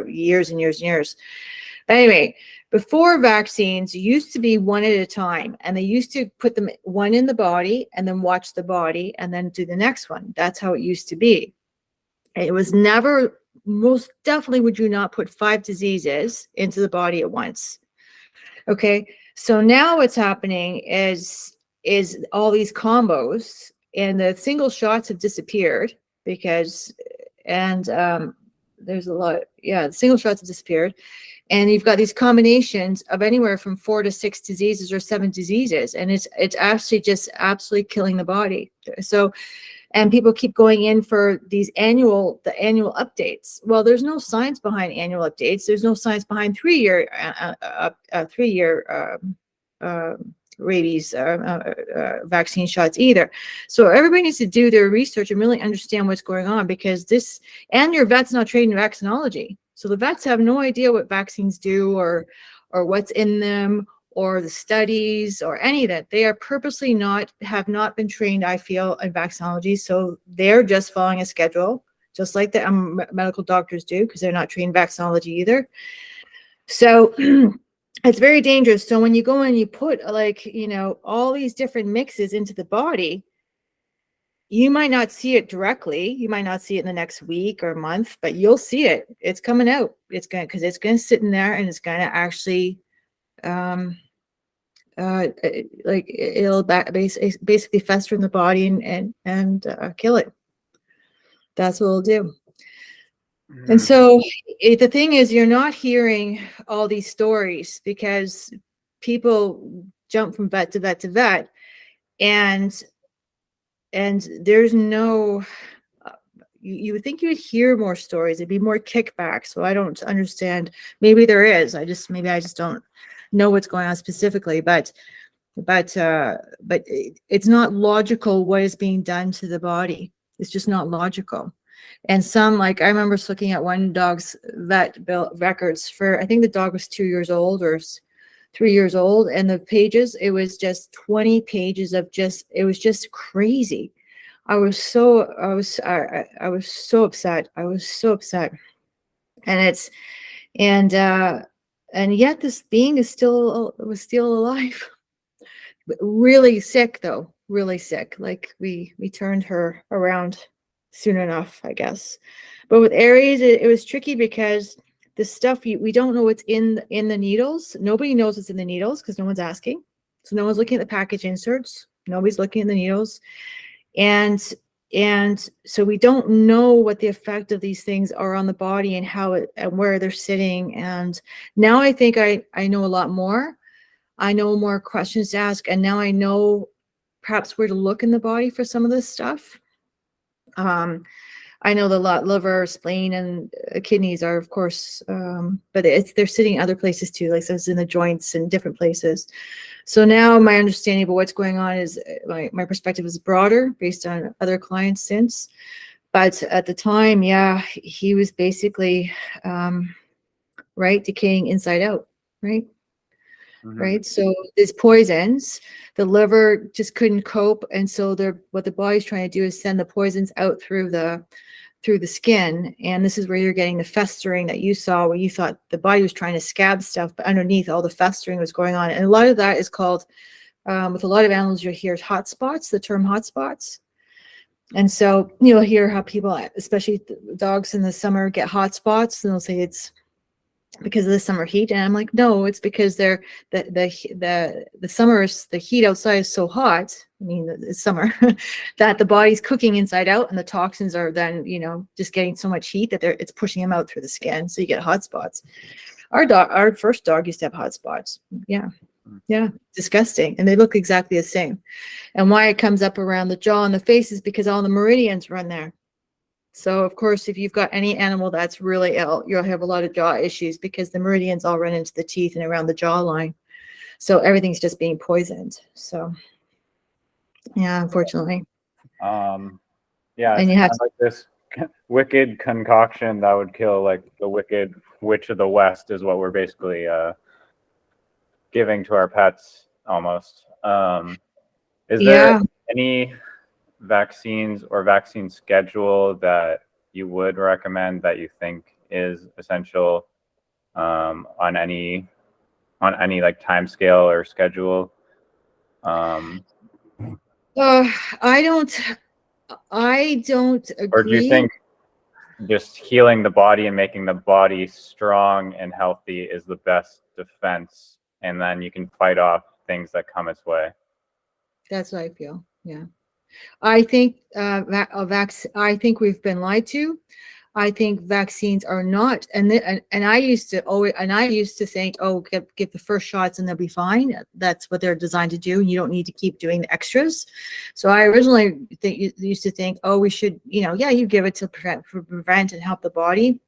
years and years and years. But anyway, before vaccines, it used to be one at a time, and they used to put them one in the body and then watch the body and then do the next one. That's how it used to be. It was never, most definitely would you not put 5 diseases into the body at once. Okay, so now what's happening is all these combos, and the single shots have disappeared because, and there's a lot, yeah, the single shots have disappeared. And you've got these combinations of anywhere from 4 to 6 diseases or 7 diseases. And it's actually just absolutely killing the body. So, and people keep going in for these annual updates. Well, there's no science behind annual updates. There's no science behind 3-year rabies vaccine shots either. So everybody needs to do their research and really understand what's going on, because this, and your vet's not trained in vaccinology. So the vets have no idea what vaccines do, or what's in them, or the studies, or any of that. They are purposely have not been trained, I feel, in vaccinology. So they're just following a schedule, just like the medical doctors do, because they're not trained in vaccinology either. So it's very dangerous. So when you go and you put, like, you know, all these different mixes into the body, you might not see it directly. You might not see it in the next week or month, but you'll see it. It's coming out. It's going to, because it's going to sit in there, and it's going to actually, like, it'll basically fester in the body and kill it. That's what it'll do. And so the thing is, you're not hearing all these stories because people jump from vet to vet to vet, and there's no, you would think you would hear more stories. It'd be more kickback. So I don't understand. Maybe there is. Maybe I just don't know what's going on specifically, but it's not logical what is being done to the body. It's just not logical. And some, like, I remember looking at one dog's vet bill records for, I think the dog was 2 years old or 3 years old, and the pages, it was just 20 pages of just, it was just crazy. I was so upset. I was so upset. And yet this being was still alive. Really sick though, really sick. Like we turned her around soon enough, I guess. But with Aries, it was tricky because the stuff we don't know what's in the needles. Nobody knows what's in the needles because no one's asking. So no one's looking at the package inserts. Nobody's looking at the needles. And so we don't know what the effect of these things are on the body and how it and where they're sitting. And now I think I know a lot more. I know more questions to ask, and now I know perhaps where to look in the body for some of this stuff. I know the liver, spleen, and kidneys are, of course, but they're sitting in other places too, like so it's in the joints and different places. So now my understanding of what's going on is my perspective is broader based on other clients since. But at the time, yeah, he was basically right, decaying inside out, right? Right. So these poisons, the liver just couldn't cope, and so what the body's trying to do is send the poisons out through the skin, and this is where you're getting the festering that you saw, where you thought the body was trying to scab stuff, but underneath all the festering was going on, and a lot of that is called, with a lot of animals, you'll hear hot spots, the term hot spots. And so you'll hear how people, especially dogs in the summer, get hot spots, and they'll say it's because of the summer heat, and I'm like, no, it's because the summer is, the heat outside is so hot, I mean it's summer, that the body's cooking inside out, and the toxins are then, you know, just getting so much heat that it's pushing them out through the skin, so you get hot spots. Our first dog used to have hot spots. Yeah, disgusting, and they look exactly the same. And why it comes up around the jaw and the face is because all the meridians run there. So of course, if you've got any animal that's really ill, you'll have a lot of jaw issues because the meridians all run into the teeth and around the jawline. So everything's just being poisoned. So yeah, unfortunately. Yeah, and it's you have like this wicked concoction that would kill like the wicked witch of the West is what we're basically giving to our pets almost. Is there any vaccines or vaccine schedule that you would recommend that you think is essential on any like time scale or schedule? I don't agree. Or do you think just healing the body and making the body strong and healthy is the best defense, and then you can fight off things that come its way? That's what I feel. Yeah. I think I think we've been lied to. I think vaccines are not, and I used to think, oh, give the first shots and they'll be fine. That's what they're designed to do, and you don't need to keep doing the extras. So I originally used to think, oh, we should, you know, yeah, you give it to prevent and help the body.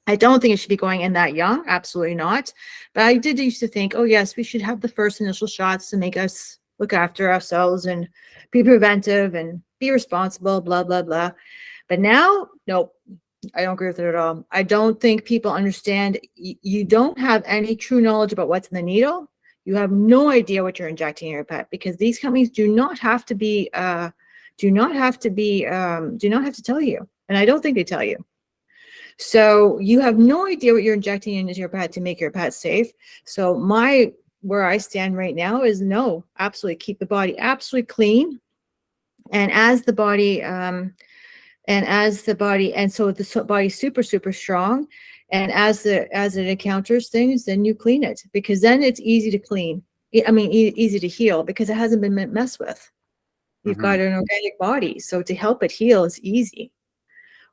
I don't think it should be going in that young, absolutely not. But I did used to think, oh yes, we should have the first initial shots to make us look after ourselves and be preventive and be responsible, blah, blah, blah. But now, nope, I don't agree with it at all. I don't think people understand. You don't have any true knowledge about what's in the needle. You have no idea what you're injecting in your pet, because these companies do not have to tell you. And I don't think they tell you. So you have no idea what you're injecting into your pet to make your pet safe. So where I stand right now is no, absolutely keep the body absolutely clean. And as the body, so the body's super, super strong. And as it encounters things, then you clean it, because then it's easy to clean. I mean, easy to heal, because it hasn't been messed with. You've got an organic body. So to help it heal is easy.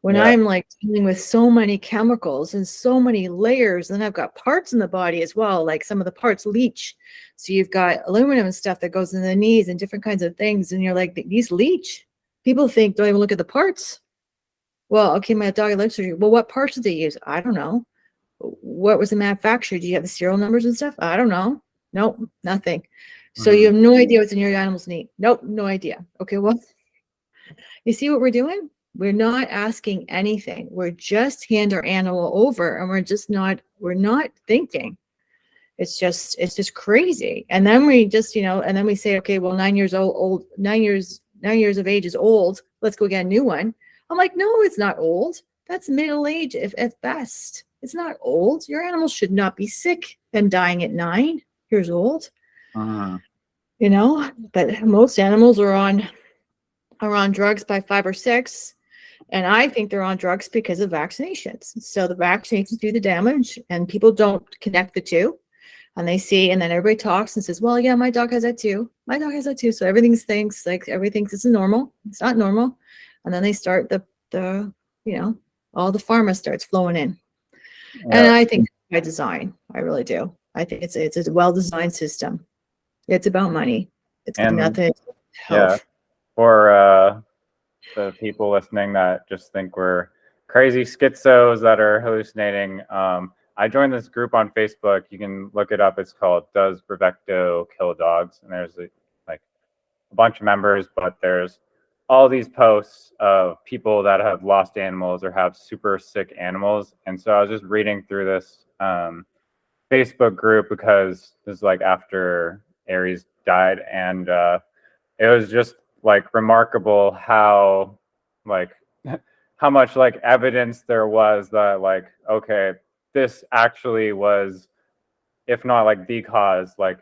When I'm like dealing with so many chemicals and so many layers, and I've got parts in the body as well, like some of the parts leach. So you've got aluminum and stuff that goes in the knees and different kinds of things. And you're like, these leach. People think, don't even look at the parts. Well, okay, my dog had surgery. Well, what parts did they use? I don't know. What was the manufacturer? Do you have the serial numbers and stuff? I don't know. Nope, nothing. So you have no idea what's in your animal's knee. Nope, no idea. Okay, well, you see what we're doing? We're not asking anything. We're just hand our animal over, and we're not thinking. It's just crazy. And then we just, and then we say, okay, well, 9 years old, 9 years of age is old. Let's go get a new one. I'm like, no, it's not old. That's middle age if best. It's not old. Your animal should not be sick and dying at 9 years old. But most animals are on drugs by 5 or 6. And I think they're on drugs because of vaccinations. So the vaccinations do the damage, and people don't connect the two. And they see, and then everybody talks and says, well, yeah, my dog has that too. My dog has that too. So everything thinks this is normal. It's not normal. And then they start all the pharma starts flowing in. Yeah. And I think by design, I really do. I think it's a well-designed system. It's about money. It's got nothing. Yeah. For the people listening that just think we're crazy schizos that are hallucinating. I joined this group on Facebook. You can look it up. It's called Does Bravecto Kill Dogs? And there's like a bunch of members, but there's all these posts of people that have lost animals or have super sick animals. And so I was just reading through this Facebook group because this is like after Aries died, and it was just like remarkable how like how much like evidence there was that like, okay, this actually was, if not like the cause, like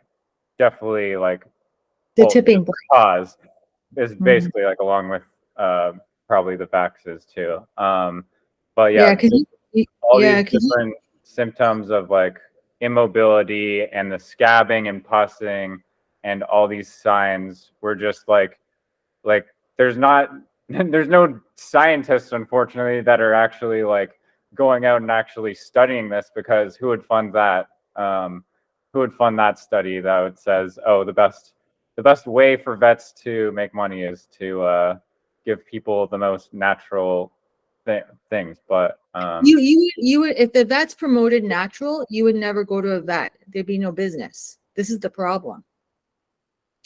definitely like The tipping point. cause is basically like along with probably the vaxes too. But yeah, all these different symptoms of like immobility and the scabbing and pussing and all these signs were just like there's no scientists, unfortunately, that are actually like going out and actually studying this, because who would fund that? Who would fund that study that says, oh, the best way for vets to make money is to give people the most natural things. But you would, if the vets promoted natural, you would never go to a vet. There'd be no business. This is the problem.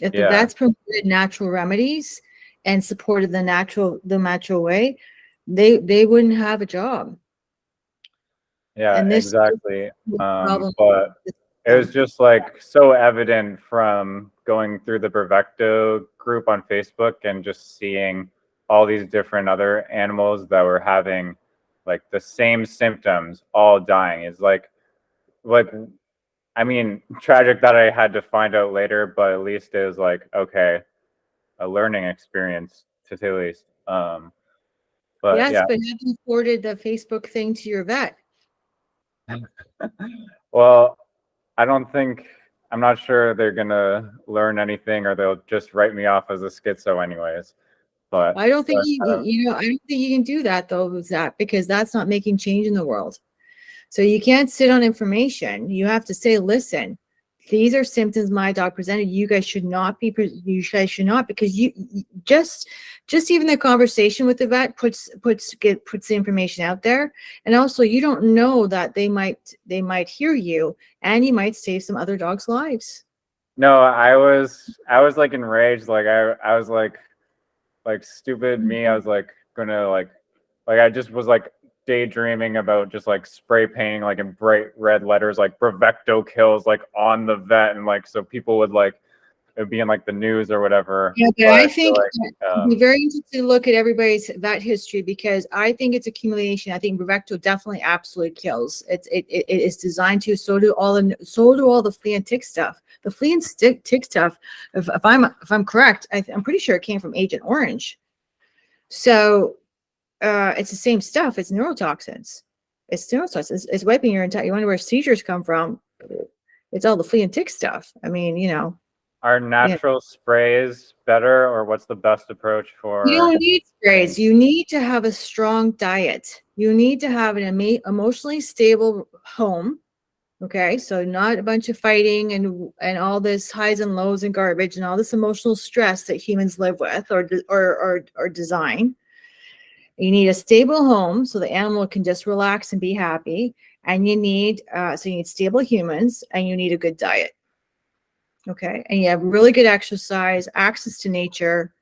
If the vets promoted natural remedies and supported the natural way, they wouldn't have a job. Yeah, and exactly. But it was just like so evident from going through the Bravecto group on Facebook and just seeing all these different other animals that were having like the same symptoms, all dying. Is like I mean, tragic that I had to find out later, but at least it was like, okay, a learning experience to say the least. But yes, yeah. but have you forwarded the Facebook thing to your vet? Well, I'm not sure they're gonna learn anything, or they'll just write me off as a schizo anyways. But I don't think I don't think you can do that though, Zach, because that's not making change in the world. So you can't sit on information. You have to say, listen, these are symptoms my dog presented. You guys should not, because you just even the conversation with the vet puts the information out there. And also you don't know that they might hear you, and you might save some other dogs' lives. No, I was like enraged. Like I was like stupid me. I was like gonna like I just was like daydreaming about just like spray painting like in bright red letters like Bravecto kills like on the vet, and like so people would like it'd be in like the news or whatever. Yeah, but I think it'd be very interesting to look at everybody's vet history, because I think it's accumulation. I think Bravecto definitely absolutely kills. It is designed to. So do all the flea and tick stuff. The flea and tick stuff. If I'm correct, I'm pretty sure it came from Agent Orange. So it's the same stuff. It's neurotoxins. It's wiping your entire. You wonder where seizures come from. It's all the flea and tick stuff. I mean, you know. Are natural sprays better, or what's the best approach for? You don't need sprays. You need to have a strong diet. You need to have an emotionally stable home. Okay, so not a bunch of fighting and all this highs and lows and garbage and all this emotional stress that humans live with or design. You need a stable home so the animal can just relax and be happy. And you need stable humans, and you need a good diet. Okay, and you have really good exercise, access to nature,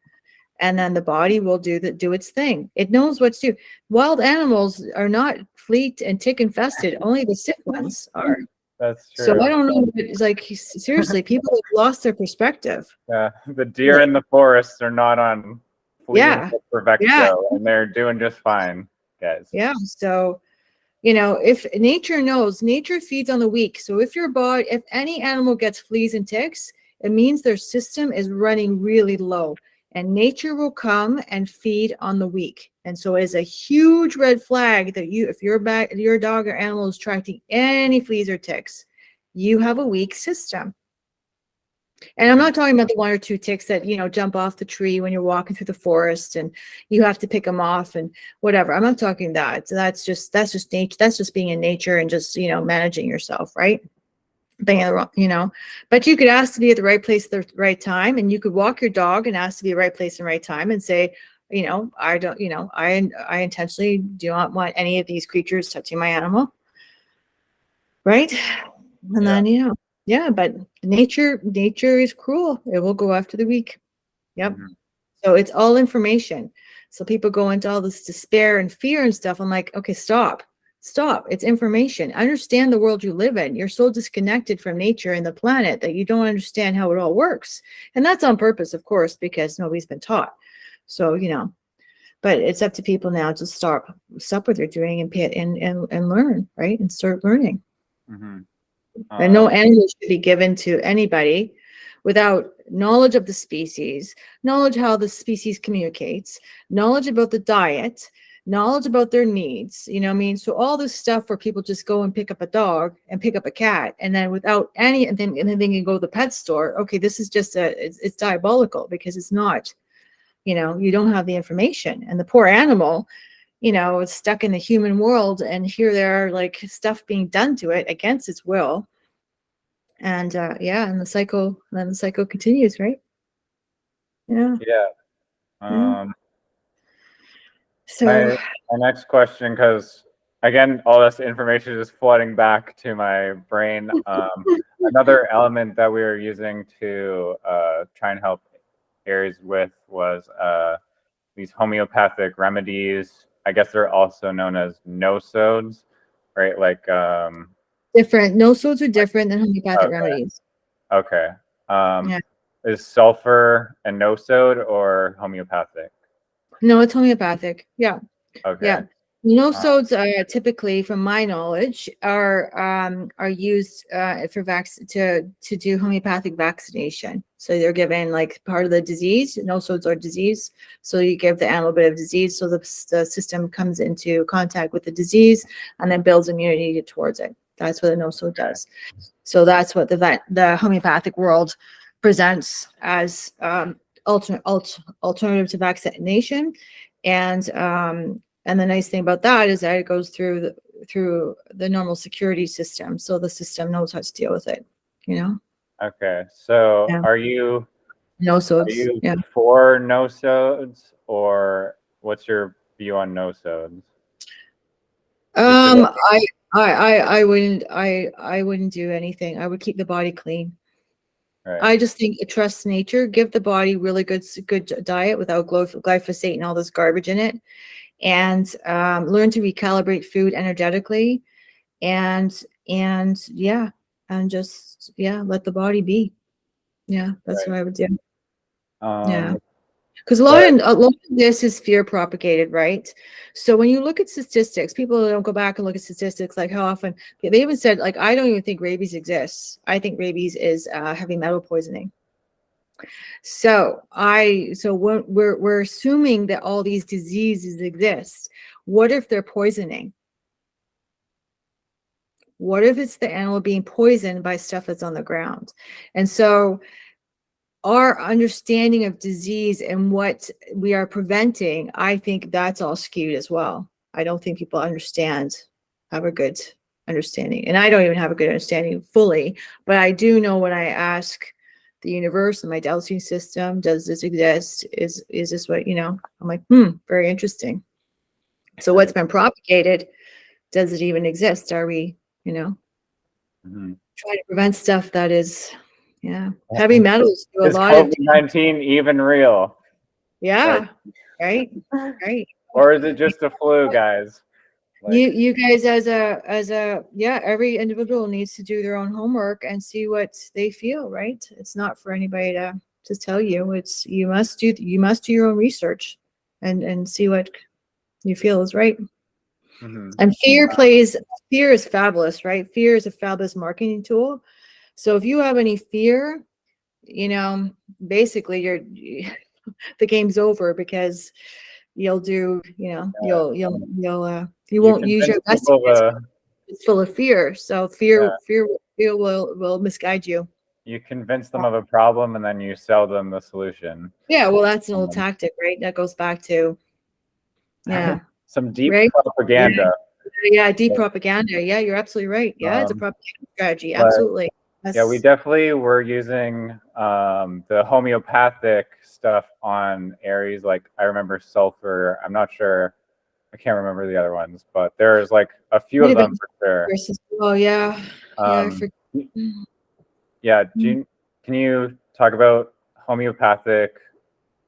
and then the body will do its thing. It knows what to do. Wild animals are not flea and tick infested. Only the sick ones are. That's true. So I don't know. It's like, seriously, people have lost their perspective. Yeah, the deer in the forests are not on flea and Bravecto, and they're doing just fine, guys. Yeah. So, if nature knows, nature feeds on the weak. So if any animal gets fleas and ticks, it means their system is running really low, and nature will come and feed on the weak. And so it is a huge red flag that if your dog or animal is attracting any fleas or ticks, you have a weak system. And I'm not talking about the one or two ticks that, jump off the tree when you're walking through the forest and you have to pick them off and whatever. I'm not talking that. So that's just nature. That's just being in nature and just, managing yourself, right? But you could ask to be at the right place at the right time, and you could walk your dog and ask to be at the right place and right time and say, I don't, I intentionally do not want any of these creatures touching my animal. Right. And Yeah. then, yeah, but nature is cruel. It will go after the weak. Yep. Mm-hmm. So it's all information. So people go into all this despair and fear and stuff. I'm like, okay, stop. It's information. Understand the world you live in. You're so disconnected from nature and the planet that you don't understand how it all works. And that's on purpose, of course, because nobody's been taught. So, but it's up to people now to stop what they're doing and learn, right? And start learning. Mm-hmm. And no animal should be given to anybody without knowledge of the species, knowledge how the species communicates, knowledge about the diet, knowledge about their needs. You know what I mean? So all this stuff where people just go and pick up a dog and pick up a cat, and then without any, and then you go to the pet store. Okay, this is just it's diabolical because it's not. You don't have the information, and the poor animal, is stuck in the human world, and here there are like stuff being done to it against its will. And and the cycle continues, right? Yeah. So my next question, because again, all this information is flooding back to my brain. Another element that we were using to try and help Aries with was these homeopathic remedies. I guess they're also known as no-sodes, right? Like different. No-sodes are different than homeopathic remedies. Okay. Yeah. Is sulfur a no-sode or homeopathic? No, it's homeopathic. Yeah. Okay. Yeah. No-sodes typically, from my knowledge, are used for to do homeopathic vaccination. So they're given like part of the disease. No-sodes are disease, so you give the animal a bit of disease, so the system comes into contact with the disease and then builds immunity towards it. That's what a no-sode does. So that's what the homeopathic world presents as alternative to vaccination, and the nice thing about that is that it goes through the normal security system, so the system knows how to deal with it. Okay, so Yeah. are you No-sodes. Yeah. for no-sodes, or what's your view on no-sodes? I wouldn't do anything. I would keep the body clean. Right. I just think trust nature, give the body really good diet without glyphosate and all this garbage in it, and learn to recalibrate food energetically, and just let the body be. Yeah, that's what I would do. Yeah. Because a lot of this is fear propagated, right? So when you look at statistics, people don't go back and look at statistics, like how often they even said, like, I don't even think rabies exists. I think rabies is heavy metal poisoning. So when we're assuming that all these diseases exist, what if they're poisoning? What if it's the animal being poisoned by stuff that's on the ground? And so our understanding of disease and what we are preventing, I think that's all skewed as well. I don't think people have a good understanding. And I don't even have a good understanding fully, but I do know when I ask the universe and my dowsing system, does this exist? Is this what, I'm like, very interesting. So what's been propagated, does it even exist? Are we, trying to prevent stuff that is, heavy metals do a lot of. Is COVID-19 even real? Yeah. Right. Or is it just a flu, guys? You guys, as a every individual needs to do their own homework and see what they feel, right? It's not for anybody to tell you. It's you must do your own research and see what you feel is right. And fear is fabulous, right? Fear is a fabulous marketing tool. So if you have any fear, basically the game's over, because you'll do, you won't use your best. It's full of fear. So fear will misguide you. You convince them of a problem and then you sell them the solution. Yeah, well, that's an old tactic, right? That goes back to some deep propaganda. Yeah, deep propaganda. Yeah, you're absolutely right. Yeah, it's a propaganda strategy. Absolutely. Yeah, we definitely were using the homeopathic stuff on Aries. Like I remember sulfur. I'm not sure. I can't remember the other ones, but there's like a few Might of have them been for sure. versus. Oh yeah, yeah. I Um, forget. yeah, can you talk about homeopathic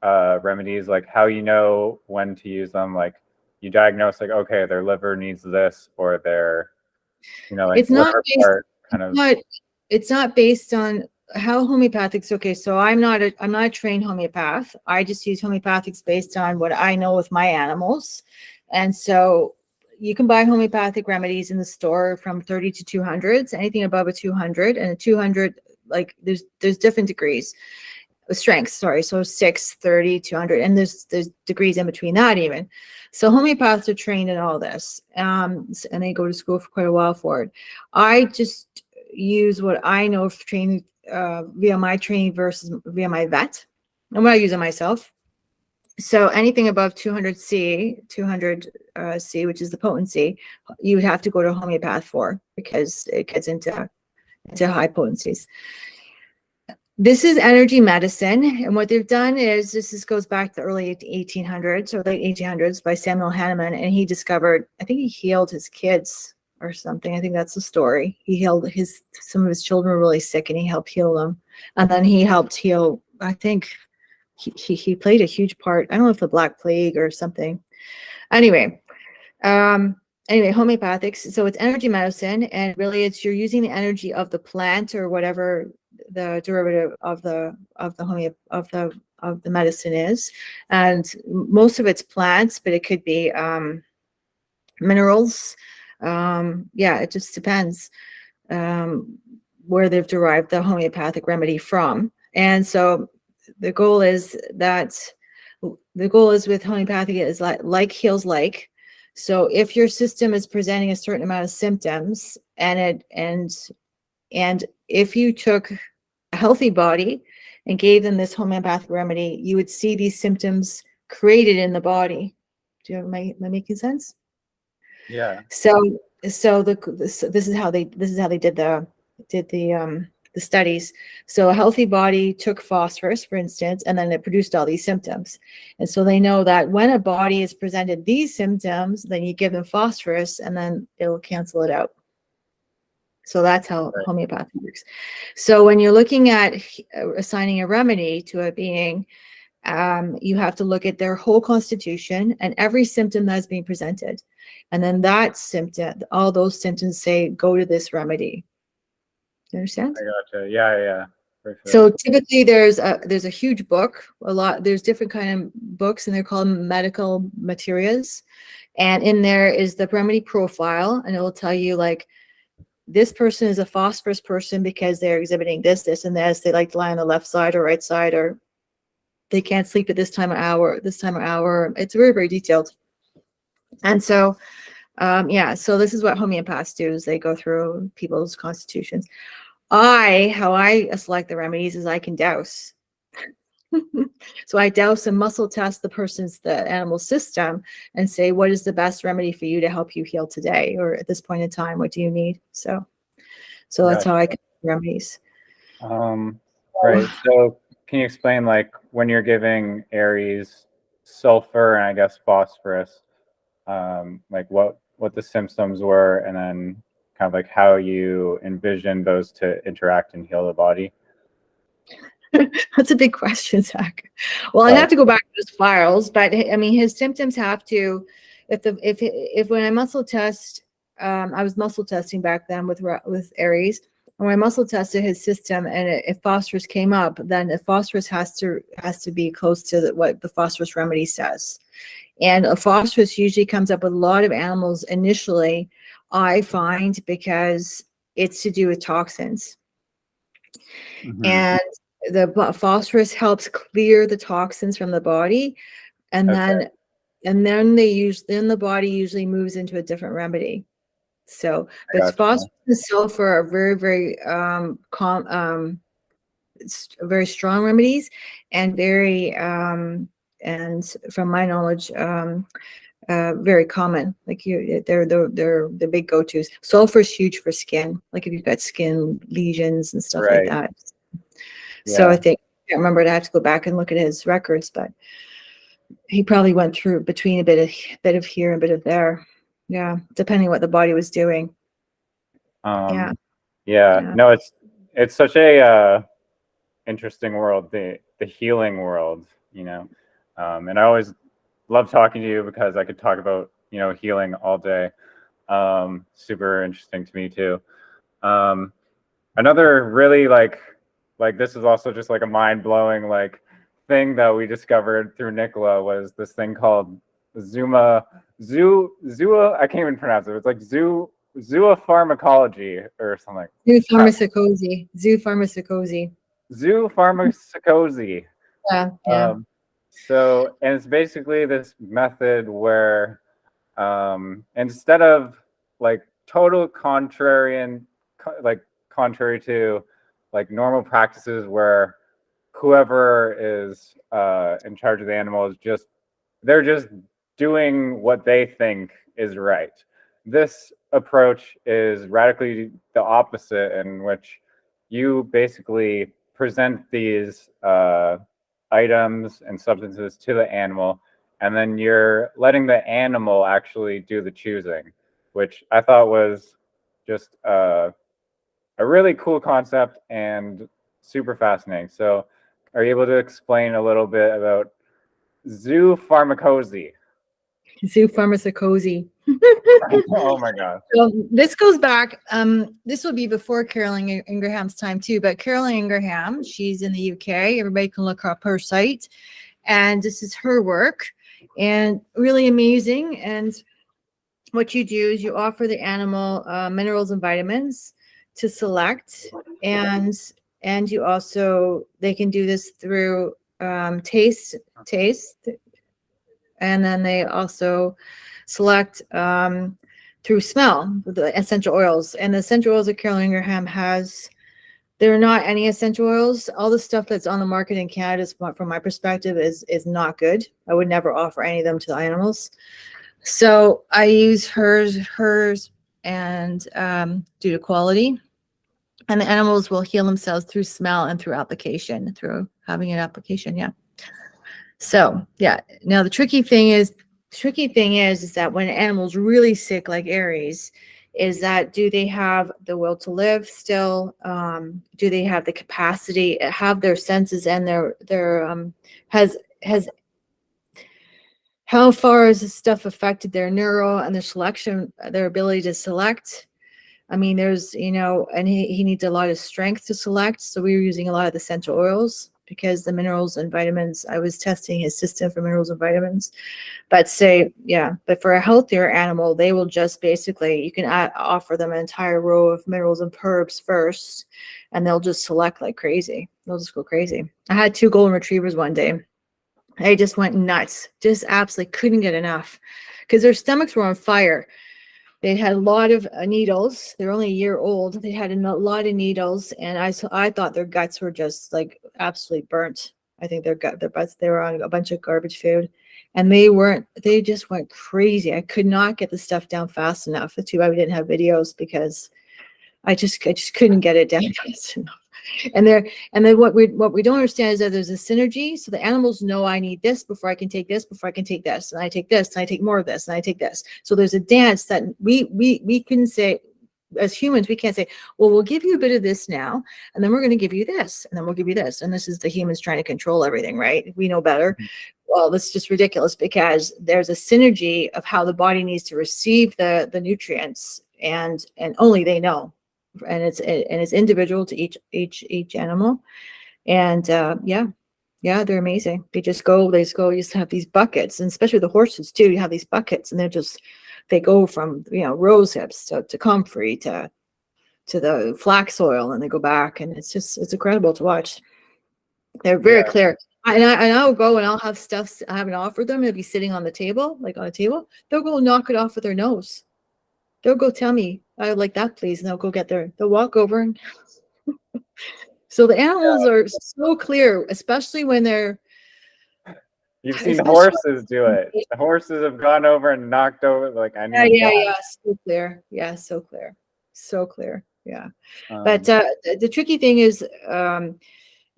remedies, like how you know when to use them? Like you diagnose, like, okay, their liver needs this, or their, like It's not liver based. part kind of. Not. It's not based on how homeopathics. Okay, so I'm not a trained homeopath. I just use homeopathics based on what I know with my animals, and so you can buy homeopathic remedies in the store from 30 to 200s. Anything above a 200, and a 200, like there's different degrees. Strengths, sorry. So 6, 30, 200, and there's degrees in between that even. So homeopaths are trained in all this, and they go to school for quite a while for it. I just use what I know of training via my training versus via my vet, and what I use it myself. So anything above 200 C, which is the potency, you would have to go to a homeopath for, because it gets into high potencies. This is energy medicine, and what they've done is goes back to the early 1800s or late 1800s by Samuel Hahnemann, and he discovered, I think he healed his kids or something. I think that's the story. He healed some of his children were really sick, and he helped heal them, and then he helped heal. I think he played a huge part. I don't know if the Black Plague or something. Anyway, homeopathics. So it's energy medicine, and really you're using the energy of the plant or whatever the derivative of the medicine is, and most of it's plants, but it could be minerals. Yeah, it just depends where they've derived the homeopathic remedy from. And so the goal is with homeopathic is like heals like. So if your system is presenting a certain amount of symptoms, and if you took a healthy body and gave them this homeopathic remedy, you would see these symptoms created in the body. Am I making sense? Yeah. So this is how they did the studies. So a healthy body took phosphorus, for instance, and then it produced all these symptoms. And so they know that when a body is presented these symptoms, then you give them phosphorus, and then it'll cancel it out. So that's how homeopathy works. So when you're looking at assigning a remedy to a being, you have to look at their whole constitution and every symptom that's being presented. And then that symptom, all those symptoms say, go to this remedy. You understand? I gotcha. Yeah. For sure. So typically there's a huge book, there's different kind of books, and they're called medical materials. And in there is the remedy profile, and it will tell you, like, this person is a phosphorus person because they're exhibiting this, this, and this. They like to lie on the left side or right side, or they can't sleep at this time of hour. It's very, very detailed. And so, so this is what homeopaths do, is they go through people's constitutions. How I select the remedies is I can dose. So I dose and muscle test the animal system and say, what is the best remedy for you to help you heal today? Or at this point in time, what do you need? So that's how I can do remedies. Right. So can you explain, like, when you're giving Aries sulfur and I guess phosphorus, like what the symptoms were, and then kind of like how you envision those to interact and heal the body? That's a big question, Zach. Well, I'd have to go back to his files, but I mean, his symptoms have to, if when I muscle test, I was muscle testing back then with Aries. When I muscle tested his system, and if phosphorus came up, then the phosphorus has to be close to what the phosphorus remedy says. And a phosphorus usually comes up with a lot of animals initially, I find, because it's to do with toxins. Mm-hmm. And the phosphorus helps clear the toxins from the body, and then the body usually moves into a different remedy. So, but phosphorus and sulfur are very, very very strong remedies, and very and from my knowledge, very common. Like they're the big go-tos. Sulfur is huge for skin. Like if you've got skin lesions and stuff like Right. that. So Yeah. I think, I can't remember, I have to go back and look at his records, but he probably went through between a bit of here and a bit of there. Yeah, depending what the body was doing. Yeah. Yeah. No, it's such a interesting world, the healing world, you know. And I always love talking to you because I could talk about, you know, healing all day. Super interesting to me too. Another really like this is also just like a mind-blowing like thing that we discovered through Nicola was this thing called Zuma I can't even pronounce it. It's like zoopharmacology or something. Zoopharmacology. Zoopharmacology. Yeah, yeah. So, and it's basically this method where instead of like total contrarian, like contrary to like normal practices where whoever is in charge of the animal is they're just doing what they think is right. This approach is radically the opposite, in which you basically present these items and substances to the animal, and then you're letting the animal actually do the choosing, which I thought was just a really cool concept and super fascinating. So, are you able to explain a little bit about zoopharmacology? Zoopharmacology. Oh my god. So this goes back, this will be before Carolyn Ingraham's time too, but Carolyn Ingraham, she's in the UK. Everybody can look up her site, and this is her work, and really amazing. And what you do is you offer the animal minerals and vitamins to select, and you also, they can do this through taste, and then they also select through smell with the essential oils. And the essential oils that Carolyn Ingraham has, they're not any essential oils. All the stuff that's on the market in Canada, from my perspective, is not good. I would never offer any of them to the animals. So I use hers, and due to quality. And the animals will heal themselves through smell and through application, through having an application. Yeah. So yeah. Now the tricky thing is that when an animal's really sick, like Aries, is that, do they have the will to live still? Do they have the capacity, have their senses and their has how far has this stuff affected their neural and their selection, their ability to select? I mean, there's, you know, and he needs a lot of strength to select. So we were using a lot of the essential oils because the minerals and vitamins, I was testing his system for minerals and vitamins. But but for a healthier animal, they will just basically, you can offer them an entire row of minerals and herbs first, and they'll just select like crazy. They'll just go crazy. I had 2 golden retrievers one day. They just went nuts, just absolutely couldn't get enough because their stomachs were on fire. They had a lot of needles. They're only a year old. They had a lot of needles, and I thought their guts were just like absolutely burnt. I think their butts, they were on a bunch of garbage food, and they weren't. They just went crazy. I could not get the stuff down fast enough. That's too bad we didn't have videos, because I just couldn't get it down fast enough. And then what we don't understand is that there's a synergy. So the animals know, I need this before I can take this, before I can take this, and I take this, and I take more of this, and I take this. So there's a dance that we couldn't say, as humans, we can't say, well, we'll give you a bit of this now, and then we're going to give you this, and then we'll give you this. And this is the humans trying to control everything, right? We know better. Well, that's just ridiculous, because there's a synergy of how the body needs to receive the nutrients, and only they know. And it's individual to each animal. And they're amazing. They just used to have these buckets, and especially the horses too. You have these buckets, and they go from, rose hips to comfrey to the flax oil, and they go back, and it's incredible to watch. They're very clear. I'll go and I'll have stuff I haven't offered them. It'll be sitting on the table, like on a table. They'll go knock it off with their nose. They'll go tell me, I would like that, please. And they'll go they'll walk over. And so the animals are so clear, especially when they're You've seen especially horses do it. The horses have gone over and knocked over. Like, I yeah, need yeah, that. yeah. So clear. Yeah, so clear. So clear. Yeah. But Um, the tricky thing is, a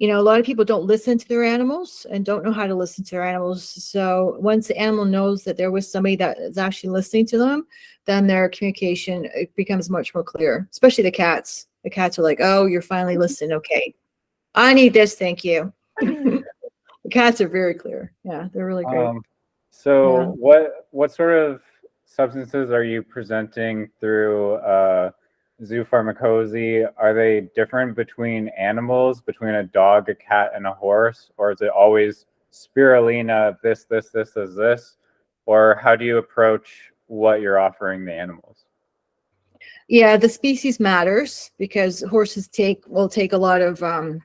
lot of people don't listen to their animals and don't know how to listen to their animals. So once the animal knows that there was somebody that is actually listening to them, then their communication, it becomes much more clear, especially the cats. The cats are like, oh, you're finally listening. Okay. I need this. Thank you. The cats are very clear. Yeah, they're really great. Yeah. so what sort of substances are you presenting through zoo pharmacology? Are they different between animals, between a dog, a cat, and a horse, or is it always spirulina, this, or how do you approach what you're offering the animals? Yeah, the species matters because horses will take a lot of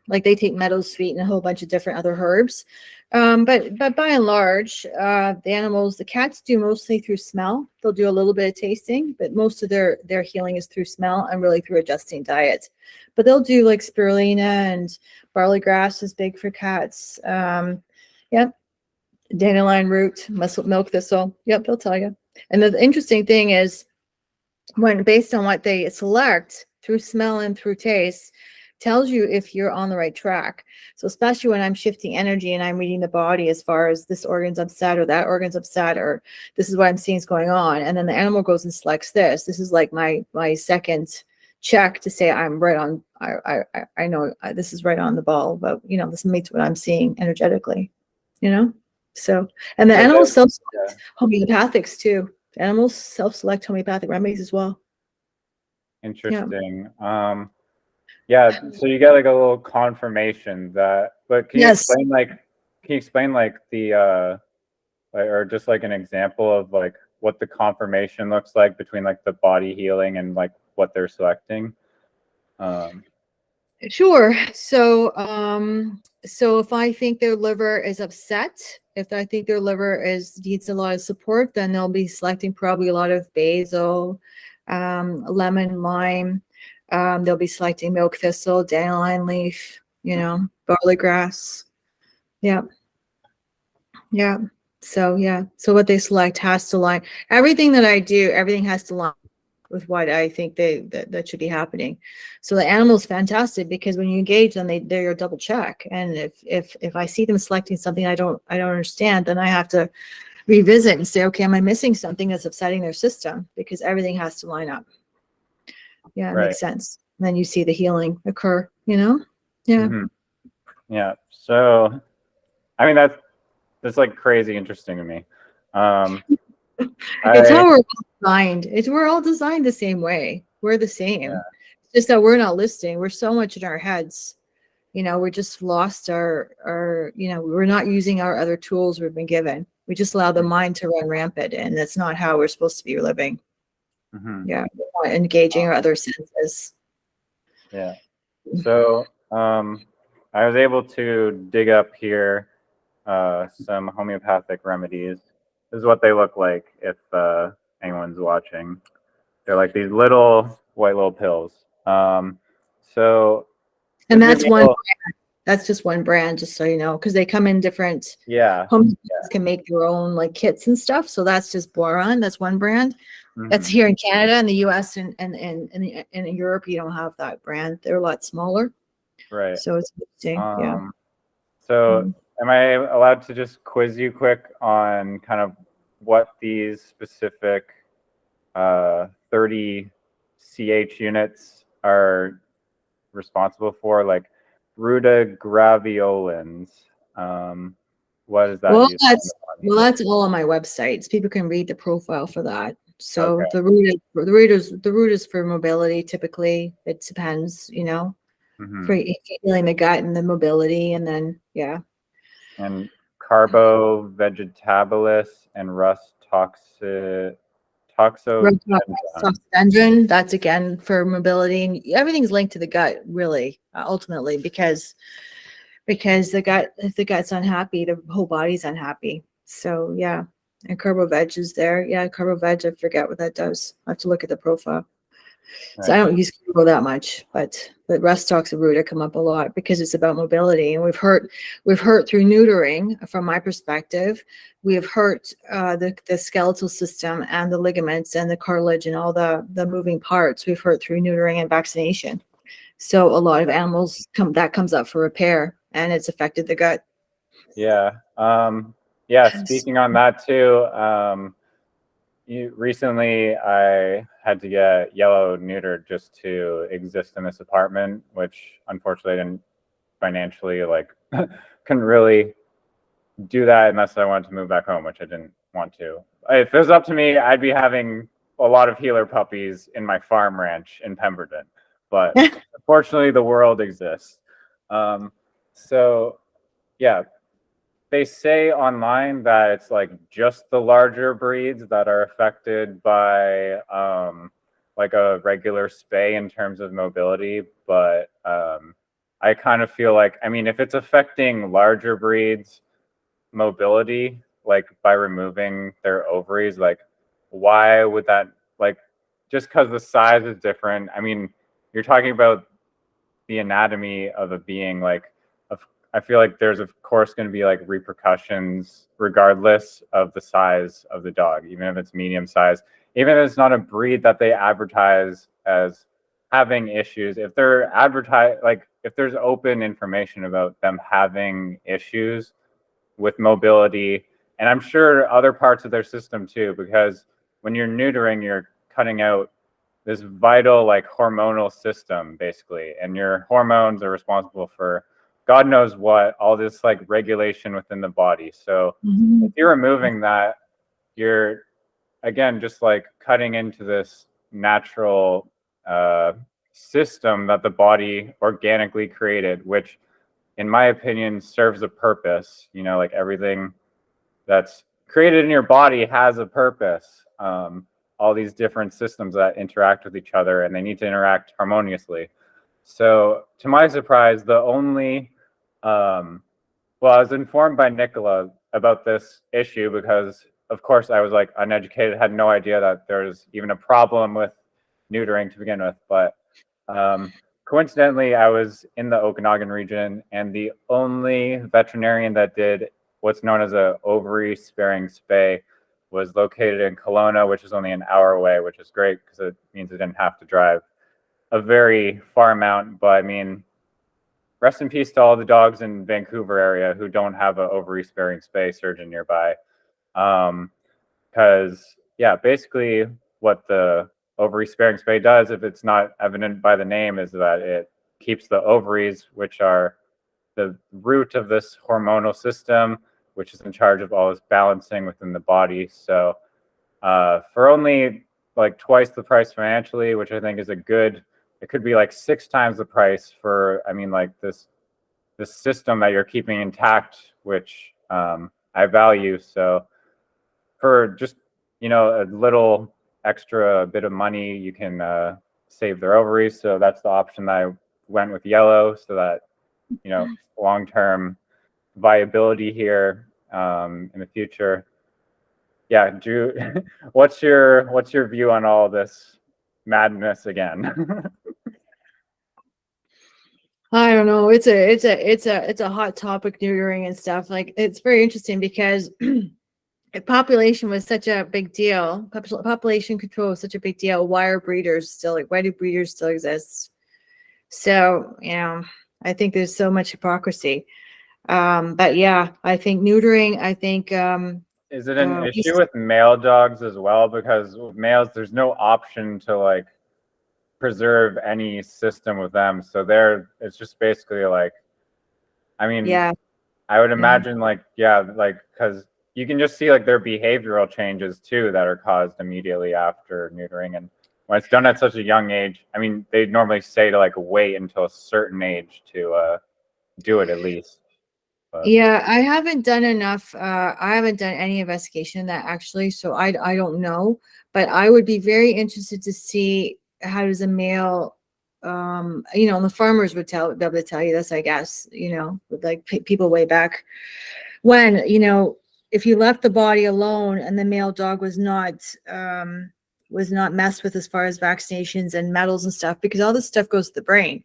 like they take meadowsweet and a whole bunch of different other herbs. But by and large, the cats do mostly through smell. They'll do a little bit of tasting, but most of their healing is through smell and really through adjusting diet. But they'll do like spirulina and barley grass is big for cats. Yep, dandelion root, milk thistle. Yep, they'll tell you. And the interesting thing is, when based on what they select through smell and through taste, tells you if you're on the right track. So especially when I'm shifting energy and I'm reading the body as far as this organ's upset or that organ's upset, or this is what I'm seeing is going on, and then the animal goes and selects this is like my second check to say I'm right on. I know this is right on the ball, but this meets what I'm seeing energetically. So, and the So animals that, self-select homeopathics too. Animals self-select homeopathic remedies as well. Yeah. interesting. Yeah, so you get like a little confirmation that, but Yes. can you explain like the or just like an example of like what the confirmation looks like between like the body healing and like what they're selecting? Um, Sure. So if I think their liver is upset, if I think their liver needs a lot of support, then they'll be selecting probably a lot of basil, lemon, lime. They'll be selecting milk thistle, dandelion leaf, barley grass. Yeah. Yeah. So yeah. So what they select has to line. Everything that I do, everything has to line with what I think that should be happening. So the animal's fantastic because when you engage them, they're your double check. And if I see them selecting something I don't understand, then I have to revisit and say, okay, am I missing something that's upsetting their system? Because everything has to line up. Yeah, it right. makes sense. And then you see the healing occur, Yeah. Mm-hmm. Yeah. So, I mean, that's like crazy interesting to me. It's how I we're all designed. We're all designed the same way. We're the yeah. same. It's just that we're not listening. We're so much in our heads. We're just lost we're not using our other tools we've been given. We just allow the mind to run rampant, and that's not how we're supposed to be living. Mm-hmm. Yeah, we're not engaging our other senses. Yeah. So, I was able to dig up here some homeopathic remedies. This is what they look like if anyone's watching. They're like these little pills. So And would you be able? that's just one brand, just so you know, because they come in different. Yeah. Home can make their own like kits and stuff. So that's just boron. That's one brand. That's Mm-hmm. here in Canada and the US and in Europe, you don't have that brand. They're a lot smaller. Right. So it's interesting. Yeah. So Mm. am I allowed to just quiz you quick on kind of what these specific 30 CH units are responsible for, like rutagraviolins? What is that Well, used in the body? that's all on my websites. People can read the profile for that. So Okay. the root is for mobility. Typically, it depends, Mm-hmm. for healing the gut and the mobility, and then And carbo vegetabilis and rust toxodendron. Rhododendron. That's again for mobility, and everything's linked to the gut, really, ultimately, because if the gut's unhappy, the whole body's unhappy. So and carbo veg is there. Yeah, carbo veg. I forget what that does. I have to look at the profile. So I don't use Google that much, but Russ talks of Ruta come up a lot because it's about mobility, and we've hurt through neutering. From my perspective, we have hurt the skeletal system and the ligaments and the cartilage and all the moving parts. We've hurt through neutering and vaccination. So a lot of animals comes up for repair, and it's affected the gut. Yeah. Speaking on that too. Recently, I had to get yellow neutered just to exist in this apartment, which unfortunately I didn't financially couldn't really do that unless I wanted to move back home, which I didn't want to. If it was up to me, I'd be having a lot of healer puppies in my farm ranch in Pemberton, but unfortunately, the world exists. So, yeah. They say online that it's like just the larger breeds that are affected by like a regular spay in terms of mobility, but I kind of feel like, I mean, if it's affecting larger breeds mobility, like by removing their ovaries, like why would that, like, just because the size is different? I mean, you're talking about the anatomy of a being, like I feel like there's of course going to be like repercussions regardless of the size of the dog, even if it's medium size, even if it's not a breed that they advertise as having issues. If they're like if there's open information about them having issues with mobility, and I'm sure other parts of their system too, because when you're neutering, you're cutting out this vital like hormonal system basically, and your hormones are responsible for God knows what, all this like regulation within the body. So if you're removing that, you're again just like cutting into this natural system that the body organically created, which in my opinion serves a purpose. You know, like everything that's created in your body has a purpose. All these different systems that interact with each other, and they need to interact harmoniously. So to my surprise, the only well, I was informed by Nicola about this issue because, of course, I was like uneducated, had no idea that there's even a problem with neutering to begin with. But coincidentally, I was in the Okanagan region, and the only veterinarian that did what's known as a ovary sparing spay was located in Kelowna, which is only an hour away, which is great because it means I didn't have to drive a very far amount. But I mean, rest in peace to all the dogs in Vancouver area who don't have an ovary sparing spay surgeon nearby. Because yeah, basically what the ovary sparing spay does, if it's not evident by the name, is that it keeps the ovaries, which are the root of this hormonal system, which is in charge of all this balancing within the body. So for only like twice the price financially, which I think is a good, it could be like 6 times the price for, I mean, like this system that you're keeping intact, which I value. So for just, you know, a little extra bit of money, you can save their ovaries. So that's the option that I went with yellow, so that, you know, long-term viability here in the future. Yeah, Drew, what's your view on all this madness again? I don't know. It's a hot topic, neutering and stuff. Like, it's very interesting because population was such a big deal. Population control was such a big deal. Why are breeders still, like, why do breeders still exist? So, you know, I think there's so much hypocrisy. But yeah, I think neutering, I think is it an issue with male dogs as well? Because with males, there's no option to like preserve any system with them. So it's just basically like, I mean, yeah, I would imagine like, yeah, like, because you can just see like their behavioral changes too that are caused immediately after neutering. And when it's done at such a young age, I mean, they normally say to like wait until a certain age to do it at least. But yeah, I haven't done enough. I haven't done any investigation in that actually, so I don't know. But I would be very interested to see how does a male, you know, and the farmers would be able to tell you this, I guess, you know, with like people way back when, you know, if you left the body alone and the male dog was not was not messed with as far as vaccinations and metals and stuff, because all this stuff goes to the brain.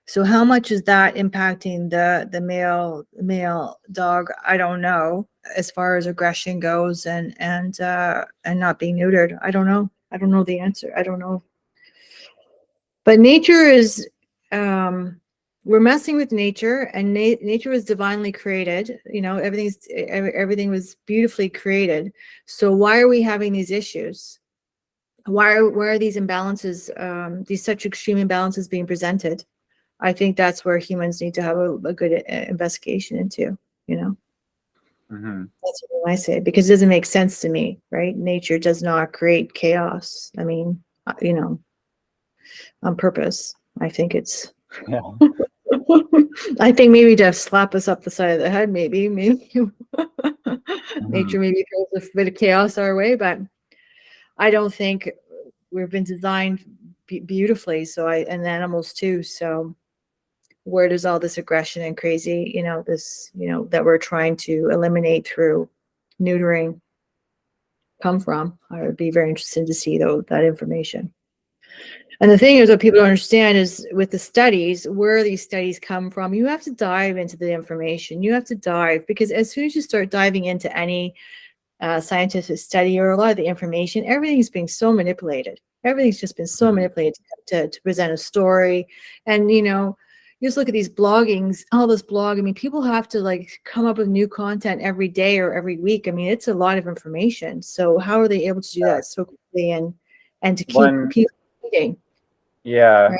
So how much is that impacting the male dog? I don't know, as far as aggression goes and not being neutered. I don't know. I don't know the answer. I don't know. But nature is, we're messing with nature, and nature was divinely created. You know, everything was beautifully created. So why are we having these issues? Why are these imbalances, these such extreme imbalances being presented? I think that's where humans need to have a good investigation into, you know. That's what I say, because it doesn't make sense to me, right? Nature does not create chaos. I mean, you know, on purpose. I think it's, Yeah. I think maybe to slap us up the side of the head, maybe nature maybe throws a bit of chaos our way, but I don't think we've been designed beautifully. So and animals too. So where does all this aggression and crazy, you know, this, you know, that we're trying to eliminate through neutering come from? I would be very interested to see though that information. And the thing is, what people don't understand is with the studies, where these studies come from, you have to dive into the information. You have to dive, because as soon as you start diving into any scientific study or a lot of the information, everything's being so manipulated. Everything's just been so manipulated to present a story. And, you know, you just look at these bloggings, all this blog. I mean, people have to like come up with new content every day or every week. I mean, it's a lot of information. So how are they able to do that so quickly and to keep people reading? Yeah, right?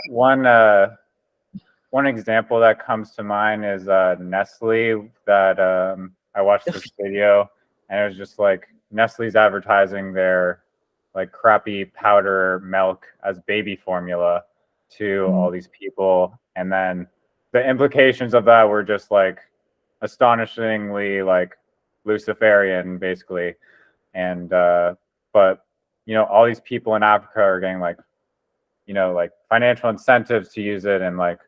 one example that comes to mind is Nestle. That I watched this video, and it was just like Nestle's advertising their like crappy powder milk as baby formula to all these people, and then the implications of that were just like astonishingly like Luciferian, basically. And but you know, all these people in Africa are getting like, you know, like financial incentives to use it and like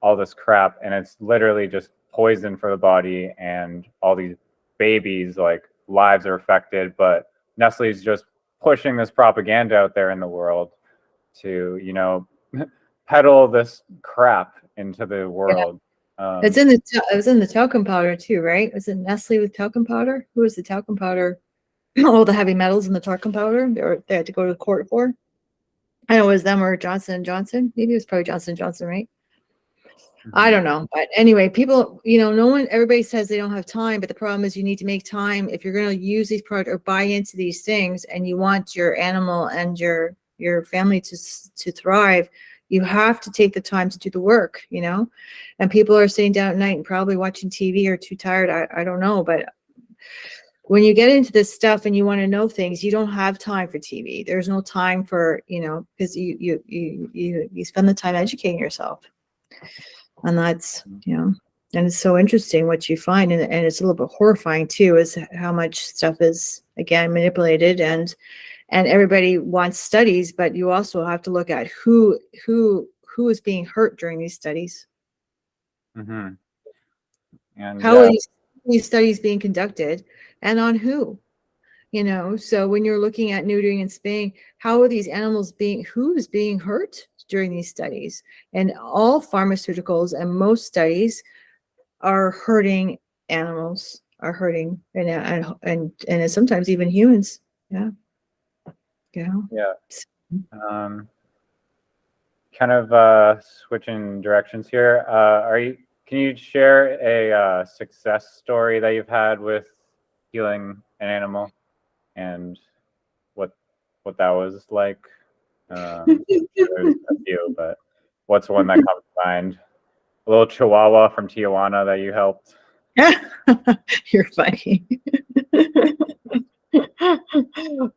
all this crap, and it's literally just poison for the body, and all these babies like lives are affected. But Nestle's just pushing this propaganda out there in the world to, you know, peddle this crap into the world. It's in the talcum powder too, right? Was it Nestle with talcum powder? Who was the talcum powder? All the heavy metals in the talcum powder they had to go to court for. I know it was them or Johnson & Johnson. Maybe it was probably Johnson & Johnson, right? I don't know. But anyway, people, you know, everybody says they don't have time, but the problem is you need to make time if you're going to use these products or buy into these things, and you want your animal and your family to thrive. You have to take the time to do the work, you know. And people are sitting down at night and probably watching TV or too tired. I don't know, but when you get into this stuff and you want to know things, you don't have time for TV. There's no time for, you know, because you spend the time educating yourself. And that's, you know, and it's so interesting what you find. And it's a little bit horrifying too, is how much stuff is, again, manipulated, and everybody wants studies, but you also have to look at who is being hurt during these studies. And how are these studies being conducted, and on who? You know, so when you're looking at neutering and spaying, how are these animals who's being hurt during these studies? And all pharmaceuticals and most studies are hurting animals, are hurting, and sometimes even humans. Yeah. Kind of switching directions here. Can you share a success story that you've had with healing an animal, and what that was like? There's a few, but what's one that comes to mind? A little Chihuahua from Tijuana that you helped. You're funny.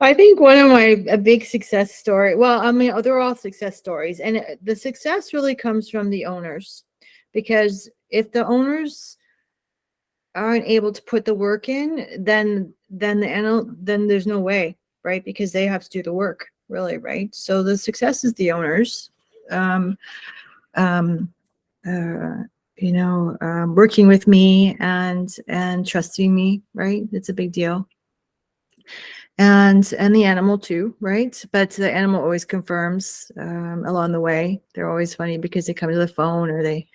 I think one of a big success story. Well, I mean, they're all success stories, and the success really comes from the owners, because if the owners aren't able to put the work in, then there's no way, right? Because they have to do the work, really, right? So the success is the owners. You know, working with me and trusting me, right? It's a big deal. and the animal too, right? But the animal always confirms along the way. They're always funny because they come to the phone, or they,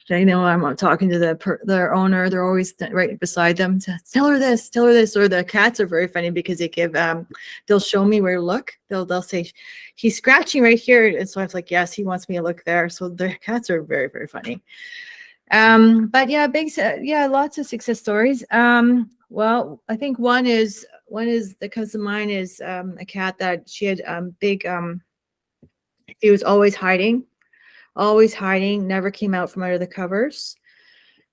they know I'm talking to their owner. They're always right beside them. Tell her this, tell her this. Or the cats are very funny because they give, they'll show me where to look. They'll say, he's scratching right here, and so I was like, yes, he wants me to look there. So the cats are very, very funny. But yeah, lots of success stories. Well, I think one that comes to mind is a cat that she had big she was always hiding, never came out from under the covers,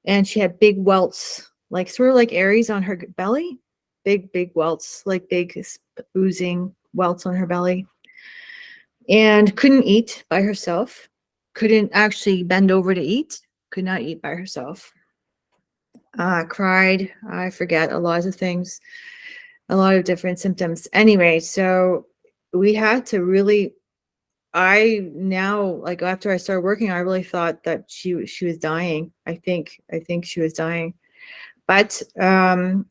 and she had big welts, like sort of like Aries on her belly, big welts, like big oozing welts on her belly, and couldn't eat by herself, couldn't actually bend over to eat, could not eat by herself. Cried, I forget a lot of things, a lot of different symptoms. Anyway, so we had to really, I now, like after I started working, I really thought that she was dying. I think she was dying. But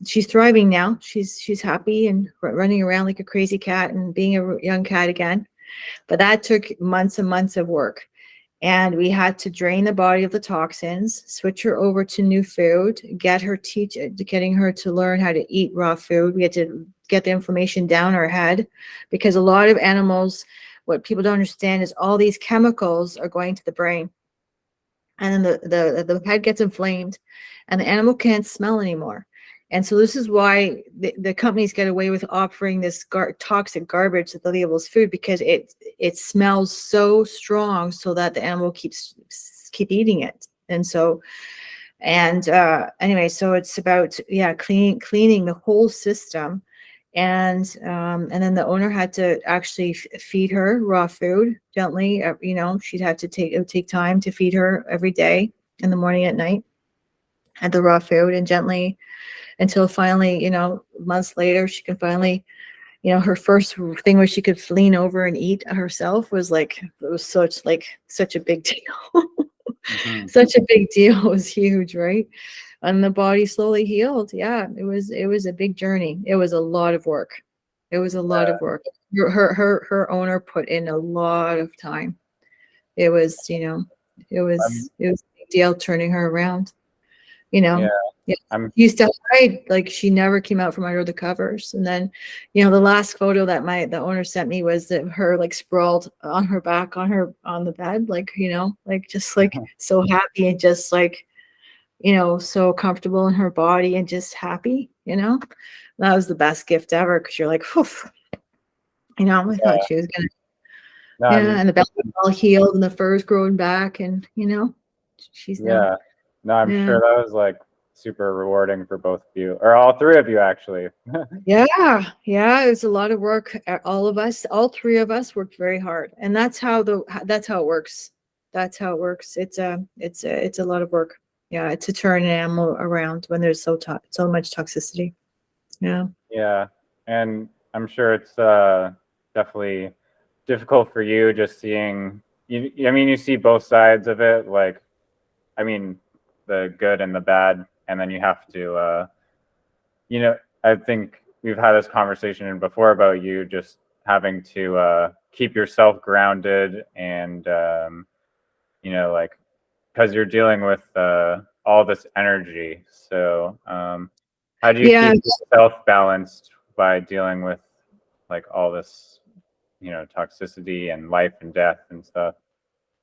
she's thriving now. She's happy and running around like a crazy cat and being a young cat again. But that took months and months of work. And we had to drain the body of the toxins, switch her over to new food, getting her to learn how to eat raw food. We had to get the inflammation down her head, because a lot of animals, what people don't understand is all these chemicals are going to the brain. And then the head gets inflamed and the animal can't smell anymore. And so this is why the companies get away with offering this toxic garbage that they label as food, because it smells so strong, so that the animal keep eating it. And so, anyway, so it's about cleaning the whole system, and then the owner had to actually feed her raw food gently. She'd have to it would take time to feed her every day, in the morning, at night, had the raw food, and gently, until finally, months later, she can finally, her first thing where she could lean over and eat herself was like, it was such a big deal. Mhm. Such a big deal. It was huge, right? And the body slowly healed. Yeah, it was a big journey. It was a lot of work. It was a lot of work. Her owner put in a lot of time. It was, it was a big deal turning her around. Yeah, Yeah. I'm She used to hide, like she never came out from under the covers. And then, the last photo that the owner sent me was that her like sprawled on her back on the bed, like, like just like so happy, and just like, so comfortable in her body, and just happy. That was the best gift ever, because you're like, whew, I thought she was gonna, no, and the belly was all healed and the fur's growing back, and she's now, yeah, no, I'm yeah. sure that was like super rewarding for both of you, or all three of you actually. Yeah, it was a lot of work. All of us, all three of us, worked very hard, and that's how it works. That's how it works. It's a lot of work. Yeah, to turn an animal around when there's so much toxicity. Yeah. Yeah, and I'm sure it's definitely difficult for you, just seeing you. I mean, you see both sides of it, like, I mean, the good and the bad, and then you have to, I think we've had this conversation before about you just having to keep yourself grounded, and like, because you're dealing with all this energy. So, how do you Yeah. keep yourself balanced by dealing with like all this, toxicity and life and death and stuff?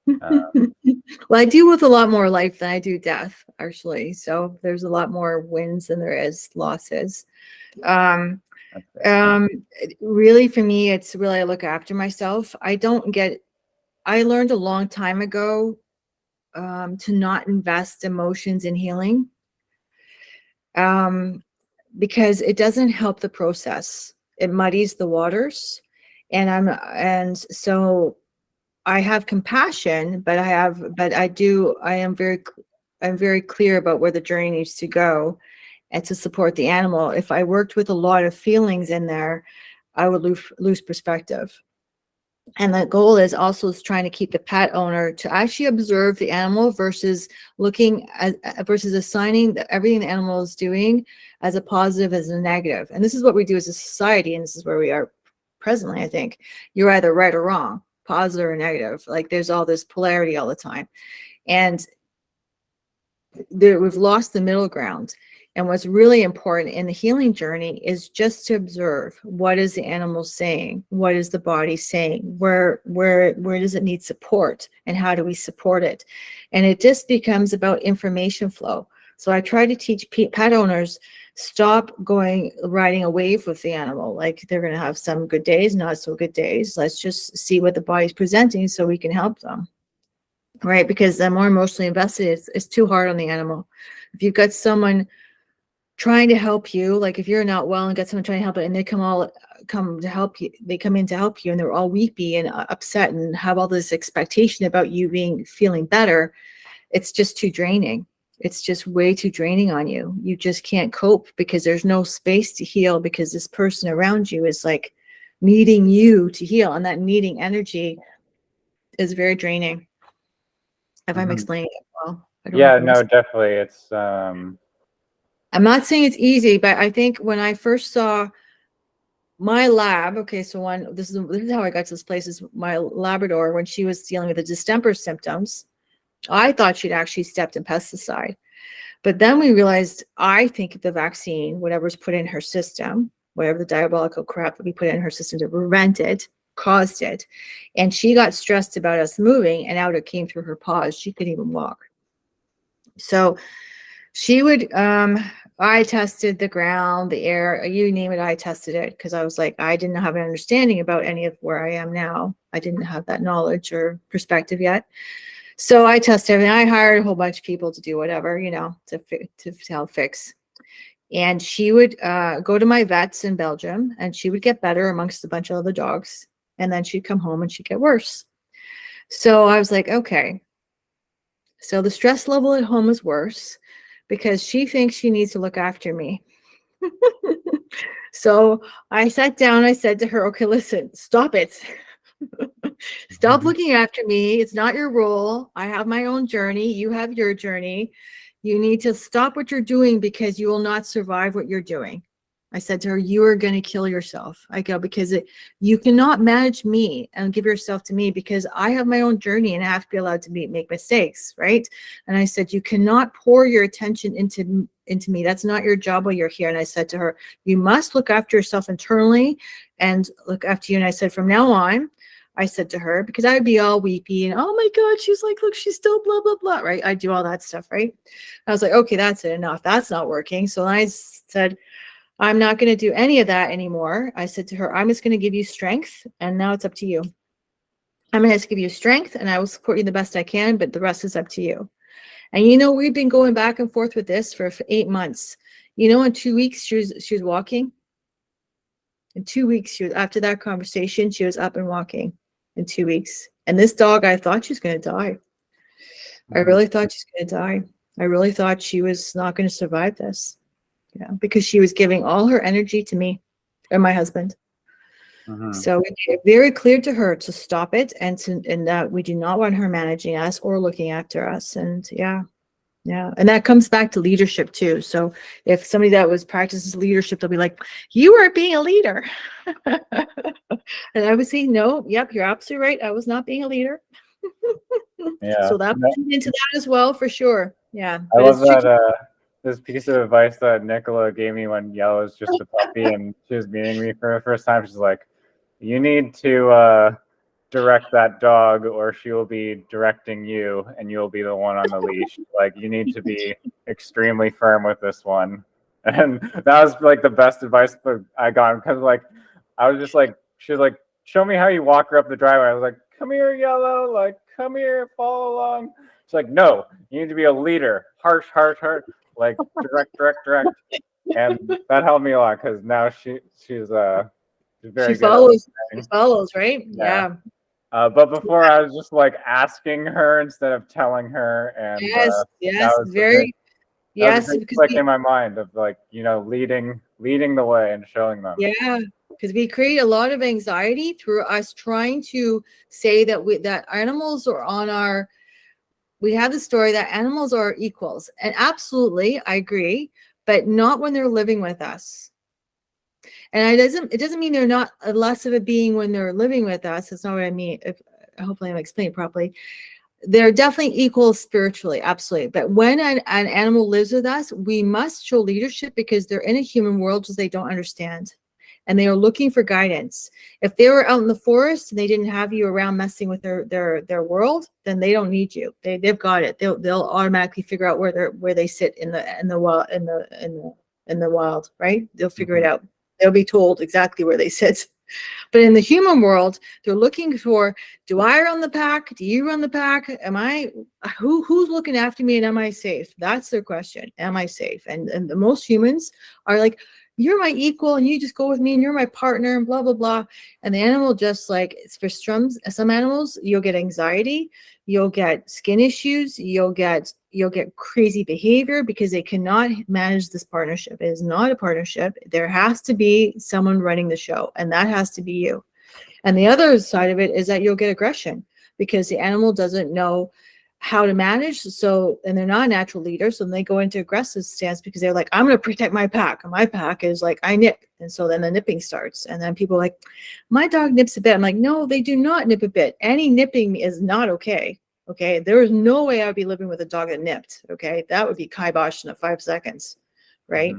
Well, I deal with a lot more life than I do death, actually. So there's a lot more wins than there is losses. Um, Okay. Really, for me, it's really, I look after myself. I learned a long time ago to not invest emotions in healing, because it doesn't help the process. It muddies the waters, and so I have compassion, but I'm very clear about where the journey needs to go, and to support the animal. If I worked with a lot of feelings in there, I would lose perspective. And the goal is also trying to keep the pet owner to actually observe the animal versus looking at versus assigning everything the animal is doing as a positive as a negative. And this is what we do as a society, and this is where we are presently. I think you're either right or wrong, positive or negative. Like there's all this polarity all the time, and we've lost the middle ground. And what's really important in the healing journey is just to observe, what is the animal saying? What is the body saying? Where does it need support? And how do we support it? And it just becomes about information flow. So I try to teach pet owners, stop riding a wave with the animal. Like they're going to have some good days, not so good days. Let's just see what the body's presenting so we can help them. Right? Because the more emotionally invested, it's too hard on the animal. If you've got someone trying to help you, like if you're not well and got someone trying to help it, and they come to help you, they come in to help you, and they're all weepy and upset and have all this expectation about you feeling better, it's just too draining. It's just way too draining on you. You just can't cope because there's no space to heal, because this person around you is like needing you to heal, and that needing energy is very draining. If I'm explaining it well. Yeah, no, definitely. It's I'm not saying it's easy, but I think when I first saw my lab, okay, so this is how I got to this place, is my Labrador, when she was dealing with the distemper symptoms, I thought she'd actually stepped in pesticide. But then we realized, I think the vaccine, whatever's put in her system, whatever the diabolical crap that we put in her system to prevent it, caused it. And she got stressed about us moving, and out it came through her paws. She couldn't even walk. So she would, I tested the ground, the air, you name it, I tested it, because I was like, I didn't have an understanding about any of where I am now. I didn't have that knowledge or perspective yet. So I tested everything. I hired a whole bunch of people to do whatever, to help fix. And she would go to my vets in Belgium, and she would get better amongst a bunch of other dogs. And then she'd come home and she'd get worse. So I was like, okay. So the stress level at home is worse, because she thinks she needs to look after me. So I sat down, I said to her, okay, listen, stop it. Stop looking after me. It's not your role. I have my own journey. You have your journey. You need to stop what you're doing, because you will not survive what you're doing. I said to her, you are going to kill yourself. I go, because you cannot manage me and give yourself to me, because I have my own journey and I have to be allowed to make mistakes, right? And I said, you cannot pour your attention into me. That's not your job while you're here. And I said to her, you must look after yourself internally and look after you. And I said, from now on, I said to her, because I would be all weepy and, oh my God, she's like, look, she's still blah, blah, blah, right? I do all that stuff, right? I was like, okay, that's it, enough. That's not working. So I said, I'm not going to do any of that anymore. I said to her, I'm just going to give you strength, and now it's up to you. I'm going to give you strength, and I will support you the best I can, but the rest is up to you. And we've been going back and forth with this for 8 months. In 2 weeks, she was walking. In 2 weeks, after that conversation, she was up and walking in 2 weeks. And this dog, I thought she was going to die. I really thought she was going to die. I really thought she was not going to survive this. Because she was giving all her energy to me and my husband. So we made it very clear to her to stop it, and that we do not want her managing us or looking after us. And and that comes back to leadership too. So if somebody that practices leadership, they'll be like, you are being a leader. And I would say, no, yep, you're absolutely right. I was not being a leader. So that went into that as well, for sure. Yeah. I love that this piece of advice that Nicola gave me when Yellow was just a puppy and she was meeting me for the first time. She's like, you need to direct that dog, or she will be directing you, and you'll be the one on the leash. Like, you need to be extremely firm with this one. And that was like the best advice I got, because like I was just like, she was like, show me how you walk her up the driveway. I was like, come here, Yellow, like, come here, follow along. She's like, no, you need to be a leader. Harsh, like direct. And that helped me a lot, because now she's very good. She follows, right? Yeah. But before I was just like asking her instead of telling her, and yes, because in my mind of like, leading the way and showing them. because we create a lot of anxiety through us trying to say that animals are on our. We have the story that animals are equals, and absolutely, I agree, but not when they're living with us. And it doesn't mean they're not less of a being when they're living with us. That's not what I mean. Hopefully I'm explaining properly. They're definitely equal spiritually, absolutely. But when an animal lives with us, we must show leadership because they're in a human world that they don't understand. And they are looking for guidance. If they were out in the forest and they didn't have you around messing with their world, then they don't need you. They've got it. They'll automatically figure out where they sit in the wild, right? They'll figure it out. They'll be told exactly where they sit. But in the human world, they're looking for, do I run the pack? Do you run the pack? Who's looking after me, and am I safe? That's their question. Am I safe? And the most humans are like, you're my equal and you just go with me and you're my partner and blah, blah, blah. And the animal just like, it's for some animals, you'll get anxiety, you'll get skin issues, you'll get crazy behavior because they cannot manage this partnership. It is not a partnership. There has to be someone running the show, and that has to be you. And the other side of it is that you'll get aggression because the animal doesn't know how to manage. So, and they're not a natural leader. So they go into aggressive stance because they're like, I'm going to protect my pack. And my pack is like, I nip. And so then the nipping starts. And then people are like, my dog nips a bit. I'm like, no, they do not nip a bit. Any nipping is not okay. Okay. There is no way I would be living with a dog that nipped. Okay. That would be kibosh in 5 seconds. Right.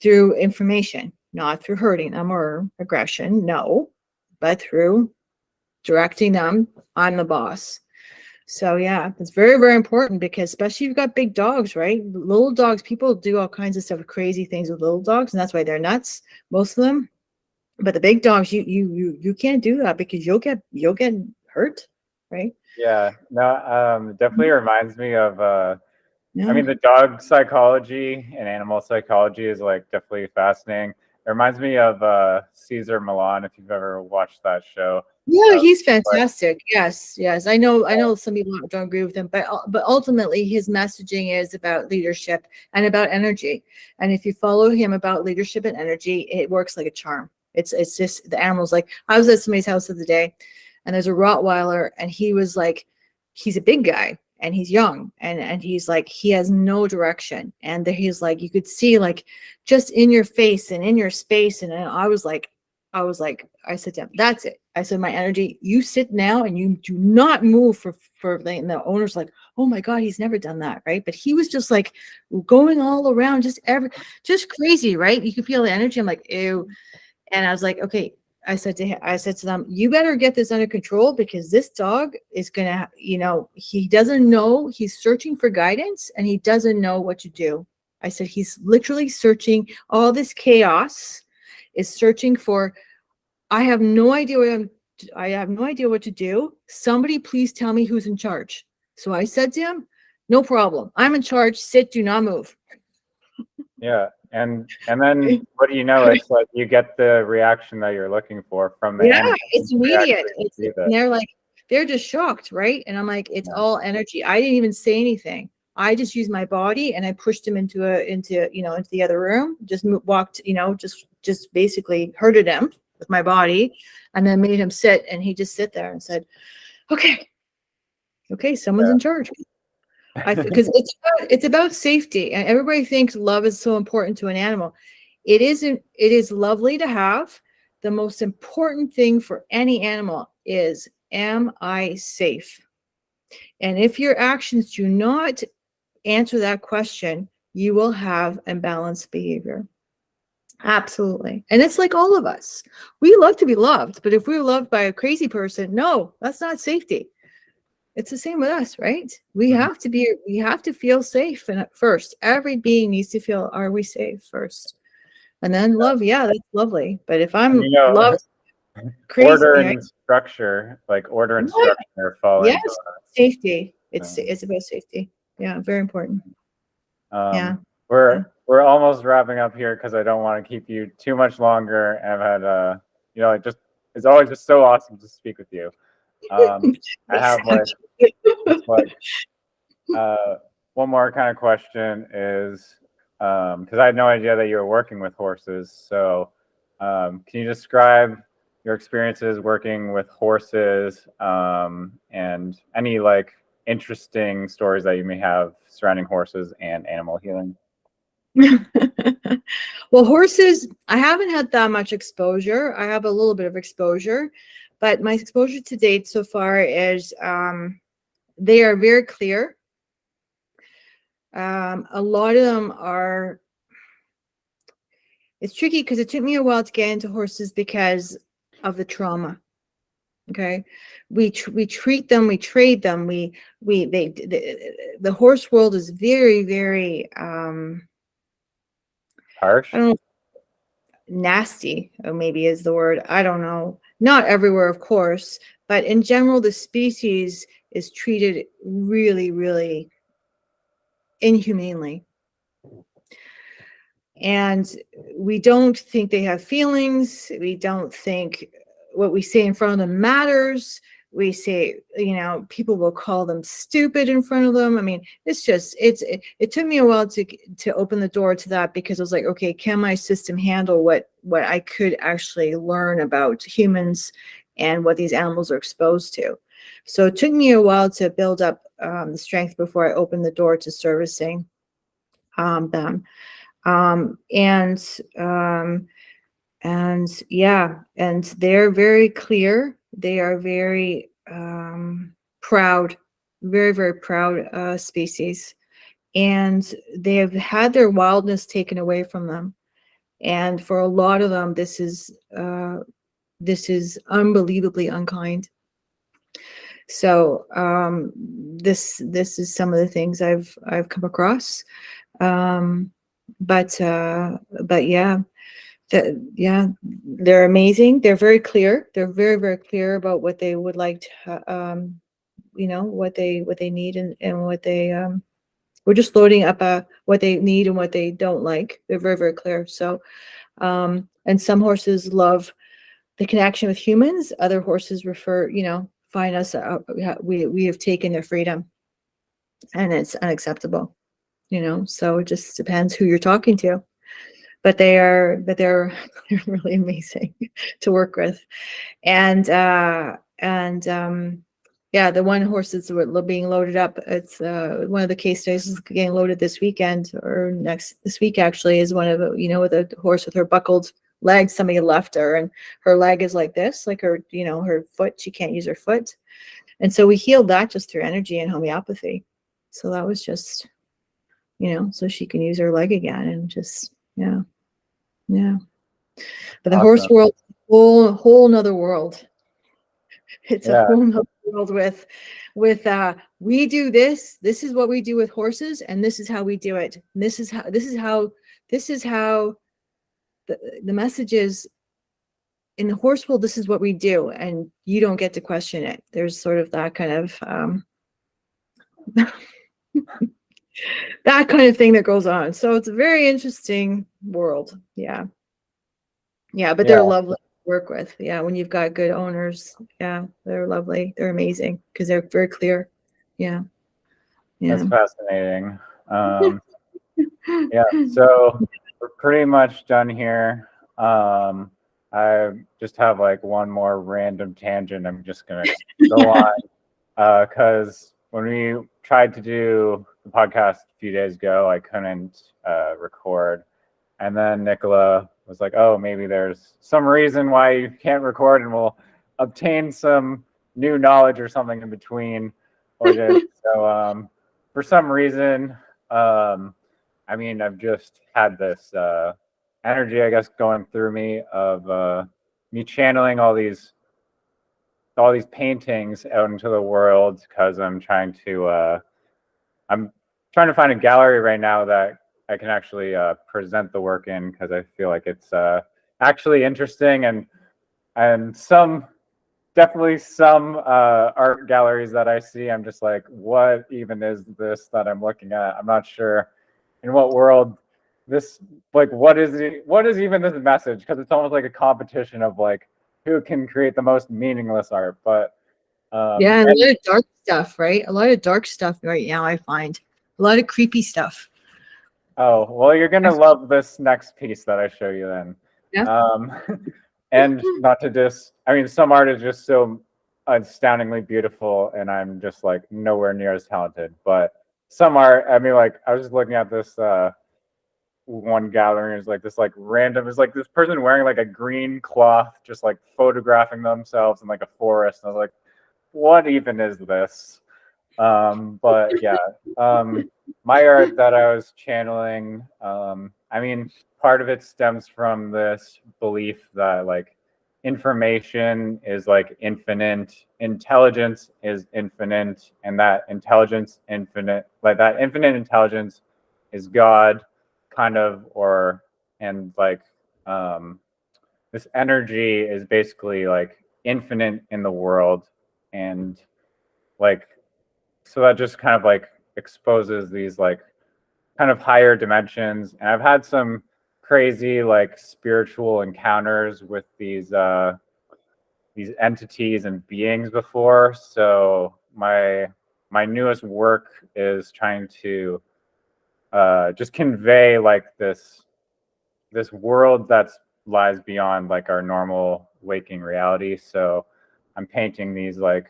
Through information, not through hurting them or aggression. No, but through directing them. I'm the boss. So yeah, it's very, very important because especially if you've got big dogs, right? Little dogs, people do all kinds of stuff, crazy things with little dogs, and that's why they're nuts, most of them. But the big dogs, you can't do that because you'll get hurt, right? Yeah, no, definitely reminds me of Yeah. I mean, the dog psychology and animal psychology is like definitely fascinating. It reminds me of Caesar Milan, if you've ever watched that show. Yeah, he's fantastic. Yes. I know some people don't agree with him, but ultimately his messaging is about leadership and about energy. And if you follow him about leadership and energy, it works like a charm. It's just the animals. Like I was at somebody's house the other day, and there's a Rottweiler, and he was like, he's a big guy and he's young, and he's like, he has no direction, and he's like, you could see like just in your face and in your space, and I was like, I said to him, that's it. I said, my energy, you sit now and you do not move for and the owner's like, oh my God, he's never done that. Right. But he was just like going all around, just crazy. Right. You can feel the energy. I'm like, ew. And I was like, okay. I said to them, you better get this under control because this dog is going to, he doesn't know, he's searching for guidance and he doesn't know what to do. I said, he's literally searching. All this chaos is searching for, I have no idea what to do. Somebody please tell me who's in charge. So I said to him, no problem. I'm in charge. Sit, do not move. Yeah. And then what do you know? It's like you get the reaction that you're looking for from the animal. It's immediate. They're just shocked, right? And I'm like, it's all energy. I didn't even say anything. I just used my body and I pushed him into the other room. Just walked, just basically herded him with my body, and then made him sit. And he just sit there and said, "Okay, someone's in charge." Because it's about safety, and everybody thinks love is so important to an animal. It isn't. It is lovely to have. The most important thing for any animal is, am I safe? And if your actions do not answer that question, you will have imbalanced behavior. Absolutely. And it's like all of us. We love to be loved, but if we're loved by a crazy person, no, that's not safety. It's the same with us, right? We have to feel safe. And at first, every being needs to feel, are we safe first? And then love, that's lovely. But if I'm loved crazy, order and structure, falling. Yes, safety. It's about safety. Yeah, very important. We're almost wrapping up here because I don't want to keep you too much longer. And I've had it's always just so awesome to speak with you. I have one more kind of question is because I had no idea that you were working with horses. So Can you describe your experiences working with horses, and any like interesting stories that you may have surrounding horses and animal healing? Well, horses, I haven't had that much exposure. I have a little bit of exposure, but my exposure to date so far is they are very clear. A lot of them are, it's tricky because it took me a while to get into horses because of the trauma. Okay. We treat them, we trade them, the horse world is very, very, Harsh? I don't know, nasty, or maybe is the word. I don't know. Not everywhere, of course, but in general, the species is treated really, really inhumanely. And we don't think they have feelings. We don't think what we say in front of them matters. We say, people will call them stupid in front of them. I mean, it's just, it took me a while to open the door to that, because I was like, okay, can my system handle what I could actually learn about humans and what these animals are exposed to? So it took me a while to build up the strength before I opened the door to servicing them. And yeah, and they're very clear. They are very proud, very, very proud species. And they have had their wildness taken away from them. And for a lot of them, this is unbelievably unkind. So this is some of the things I've come across. But yeah, they're amazing. They're very clear. They're very, very clear about what they would like to, what they need, and what they, we're just loading up what they need and what they don't like. They're very, very clear. So, and some horses love the connection with humans. Other horses find us, we have taken their freedom, and it's unacceptable, so it just depends who you're talking to. But they're really amazing to work with. And yeah, the one horse that's being loaded up, it's one of the case studies is getting loaded this weekend, or this week actually, is one of with a horse with her buckled leg. Somebody left her, and her leg is like this, like her her foot, she can't use her foot. And so we healed that just through energy and homeopathy. So that was just, so she can use her leg again, and just, yeah. But the horse Awesome. world, whole nother world. It's a Yeah. whole nother world with we do this. This is what we do with horses, and this is how we do it. And this is how the message is in the horse world. This is what we do, and you don't get to question it. There's sort of that kind of that kind of thing that goes on. So it's a very interesting world. Yeah, but they're lovely to work with. Yeah, when you've got good owners, they're lovely. They're amazing because they're very clear. Yeah. That's fascinating. Yeah, so we're pretty much done here. I just have like one more random tangent I'm just gonna go on, because when we tried to do the podcast a few days ago, I couldn't record, and then Nicola was like, "Oh, maybe there's some reason why you can't record, and we'll obtain some new knowledge or something in between." So for some reason, I mean, I've just had this energy, I guess, going through me of me channeling all these paintings out into the world, because I'm trying to find a gallery right now that I can actually present the work in, because I feel like it's actually interesting, and definitely some art galleries that I see, I'm just like, what even is this that I'm looking at? I'm not sure in what world this, like, what is even this message? Because it's almost like a competition of like who can create the most meaningless art. But yeah, and a lot of dark stuff, right? A lot of dark stuff right now. I find a lot of creepy stuff. Oh, well, you're gonna love this next piece that I show you then. Yeah. And not to I mean, some art is just so astoundingly beautiful, and I'm just like nowhere near as talented. But some art, I mean, like I was just looking at this one gallery, is like this like random, is like this person wearing like a green cloth, just like photographing themselves in like a forest. And I was like, what even is this? But yeah, my art that I was channeling, I mean, part of it stems from this belief that like information is like infinite, intelligence is infinite, and that intelligence infinite, like that infinite intelligence is God, kind of, or and like this energy is basically like infinite in the world, and like so that just kind of like exposes these like kind of higher dimensions. And I've had some crazy like spiritual encounters with these entities and beings before. So my newest work is trying to just convey like this world that's lies beyond like our normal waking reality. So I'm painting these like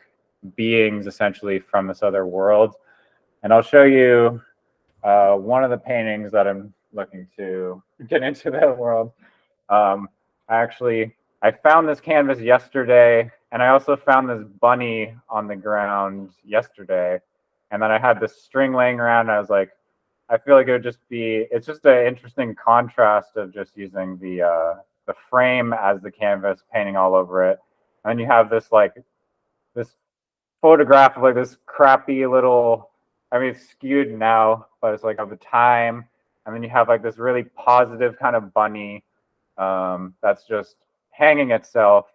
beings essentially from this other world, and I'll show you one of the paintings that I'm looking to get into that world. Um, I found this canvas yesterday, and I also found this bunny on the ground yesterday, and then I had this string laying around. And I was like, I feel like it would just be. It's just an interesting contrast of just using the frame as the canvas, painting all over it, and then you have this like this photograph of like this crappy little, I mean, it's skewed now, but it's like of the time. And then you have like this really positive kind of bunny that's just hanging itself.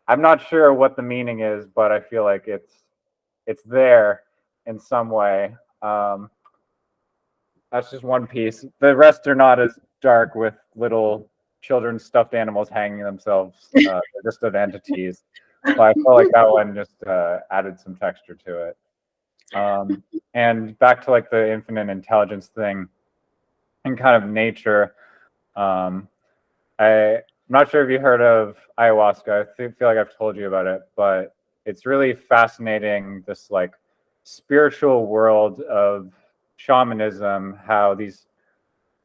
I'm not sure what the meaning is, but I feel like it's there in some way. That's just one piece. The rest are not as dark, with little children's stuffed animals hanging themselves. They're just of entities. But I felt like that one just added some texture to it. And back to like the infinite intelligence thing and kind of nature. I'm not sure if you heard of ayahuasca. Feel like I've told you about it, but it's really fascinating. This like spiritual world of shamanism, how these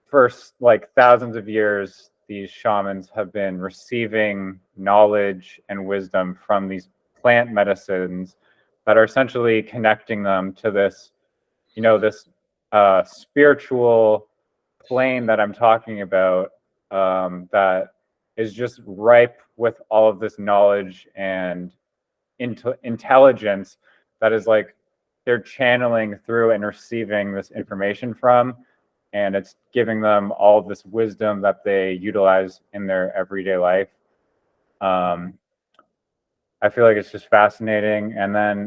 first like thousands of years, these shamans have been receiving knowledge and wisdom from these plant medicines that are essentially connecting them to this, this spiritual plane that I'm talking about, that is just ripe with all of this knowledge and intelligence that is like they're channeling through and receiving this information from, and it's giving them all of this wisdom that they utilize in their everyday life. I feel like it's just fascinating. And then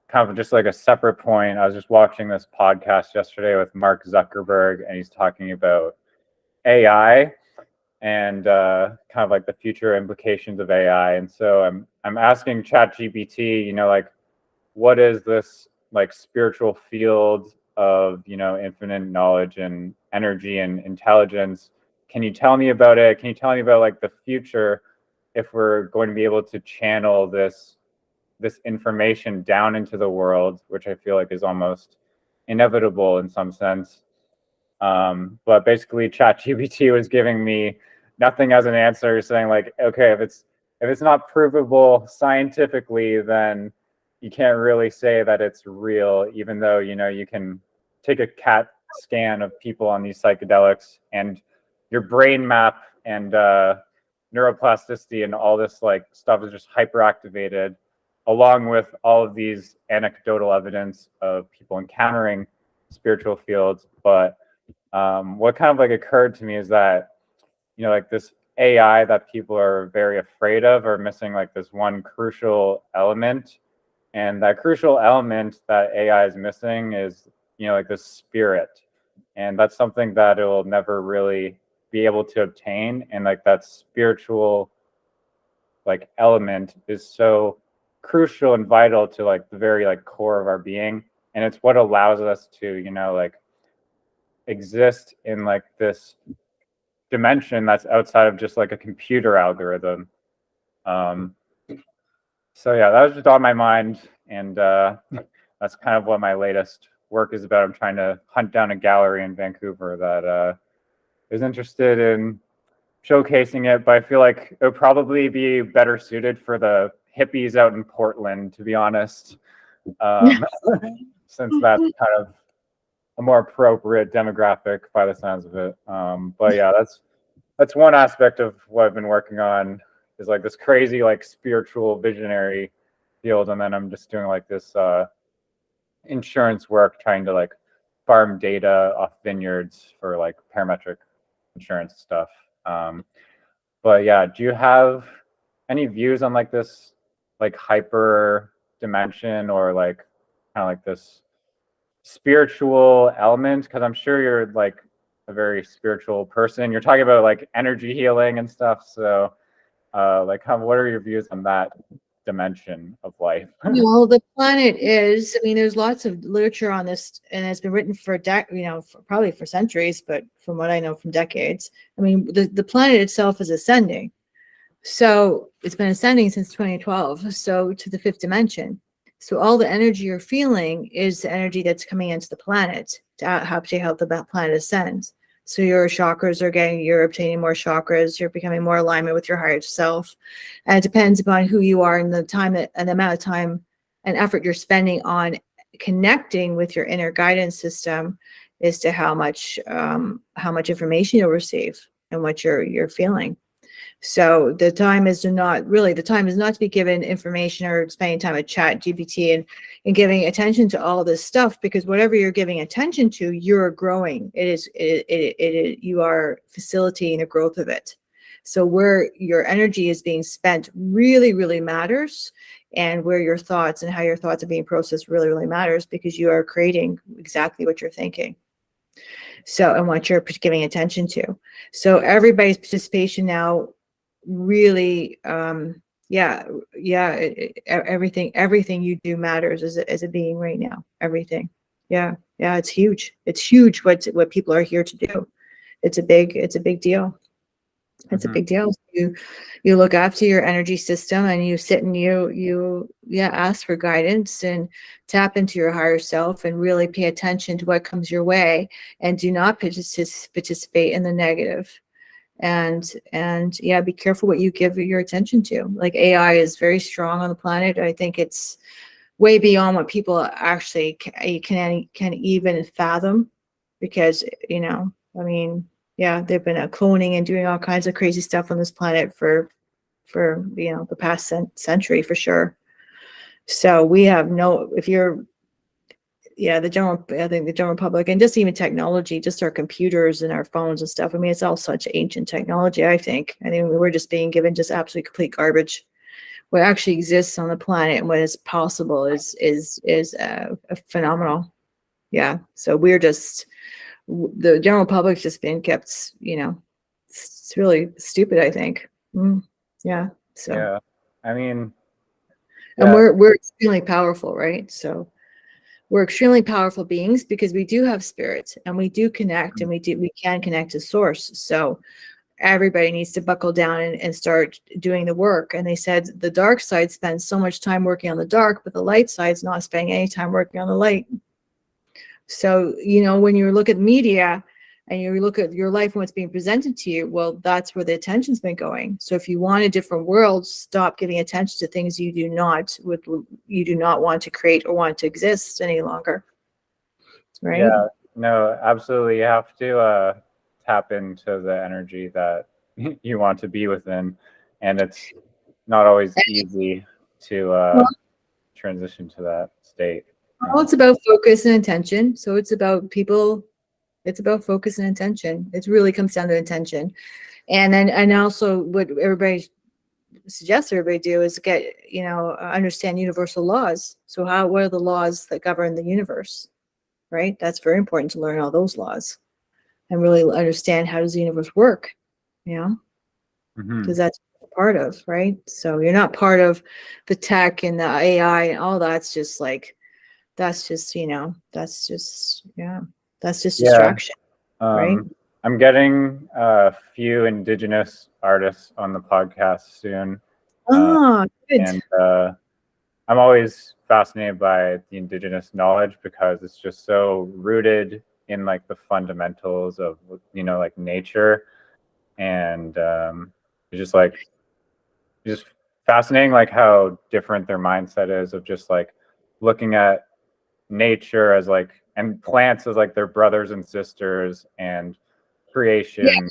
kind of just like a separate point, I was just watching this podcast yesterday with Mark Zuckerberg, and he's talking about AI and kind of like the future implications of AI. And so I'm asking ChatGPT, like what is this like spiritual field of infinite knowledge and energy and intelligence? Can you tell me about it? Can you tell me about like the future, if we're going to be able to channel this information down into the world, which I feel like is almost inevitable in some sense. But basically, ChatGPT was giving me nothing as an answer, saying like, okay, if it's not provable scientifically, then you can't really say that it's real, even though you can take a CAT scan of people on these psychedelics, and your brain map and neuroplasticity and all this like stuff is just hyperactivated, along with all of these anecdotal evidence of people encountering spiritual fields. But what kind of like occurred to me is that like this AI that people are very afraid of are missing like this one crucial element, and that crucial element that AI is missing is like this spirit, and that's something that it will never really be able to obtain. And like that spiritual like element is so crucial and vital to like the very like core of our being, and it's what allows us to like exist in like this dimension that's outside of just like a computer algorithm. So yeah, that was just on my mind, and that's kind of what my latest work is about. I'm trying to hunt down a gallery in Vancouver that is interested in showcasing it, but I feel like it would probably be better suited for the hippies out in Portland, to be honest, since that's kind of a more appropriate demographic by the sounds of it. But yeah, that's one aspect of what I've been working on, is like this crazy like spiritual visionary field, and then I'm just doing like this insurance work, trying to like farm data off vineyards for like parametric insurance stuff. But yeah, do you have any views on like this like hyper dimension, or like kind of like this spiritual element? Because I'm sure you're like a very spiritual person. You're talking about like energy healing and stuff. So like what are your views on that dimension of life? Well, the planet is, I mean, there's lots of literature on this, and it's been written for probably for centuries, but from what I know, from decades. I mean, the planet itself is ascending. So it's been ascending since 2012, so to the fifth dimension. So all the energy you're feeling is the energy that's coming into the planet to help the planet ascend. So your chakras you're obtaining more chakras, you're becoming more alignment with your higher self. And it depends upon who you are and the amount of time and effort you're spending on connecting with your inner guidance system as to how much information you'll receive and what you're feeling. So the time is not to be given information or spending time with Chat GPT and giving attention to all this stuff, because whatever you're giving attention to, you're growing. You are facilitating the growth of it. So where your energy is being spent really, really matters, and where your thoughts and how your thoughts are being processed really, really matters, because you are creating exactly what you're thinking. So, and what you're giving attention to. So everybody's participation now really, everything you do matters as a being right now. Everything. Yeah. It's huge. It's huge what people are here to do. It's a big deal. It's a big deal. You look after your energy system, and you sit and you ask for guidance and tap into your higher self and really pay attention to what comes your way, and do not participate in the negative. And be careful what you give your attention to. Like, AI is very strong on the planet. I think it's way beyond what people actually can even fathom, because I mean, they've been cloning and doing all kinds of crazy stuff on this planet for the past century for sure. So we have the general public, and just even technology, just our computers and our phones and stuff. I mean, it's all such ancient technology. I think we're just being given just absolutely complete garbage. What actually exists on the planet and what is possible is phenomenal. Yeah. So we're just, the general public's just been kept, it's really stupid, I think. Yeah. So. Yeah. I mean, and we're extremely powerful, right? So we're extremely powerful beings, because we do have spirits, and we do connect, and we can connect to source. So everybody needs to buckle down and start doing the work. And they said the dark side spends so much time working on the dark, but the light side's not spending any time working on the light. So, when you look at media and you look at your life and what's being presented to you, well, that's where the attention's been going. So if you want a different world, stop giving attention to things you do not want to create or want to exist any longer. Right? Yeah, no, absolutely. You have to tap into the energy that you want to be within, and it's not always easy to transition to that state. Well, it's about focus and intention. So it's about people. It's about focus and intention. It really comes down to intention. And also what everybody suggests everybody do is understand universal laws. So what are the laws that govern the universe, right? That's very important to learn all those laws and really understand how does the universe work, because that's part of, right? So you're not part of the tech and the AI and all that's just distraction, right? I'm getting a few indigenous artists on the podcast soon. Oh, good. And I'm always fascinated by the indigenous knowledge because it's just so rooted in like the fundamentals of, you know, like nature. And it's just fascinating, like how different their mindset is of just like looking at nature as like, and plants as like their brothers and sisters, and creation,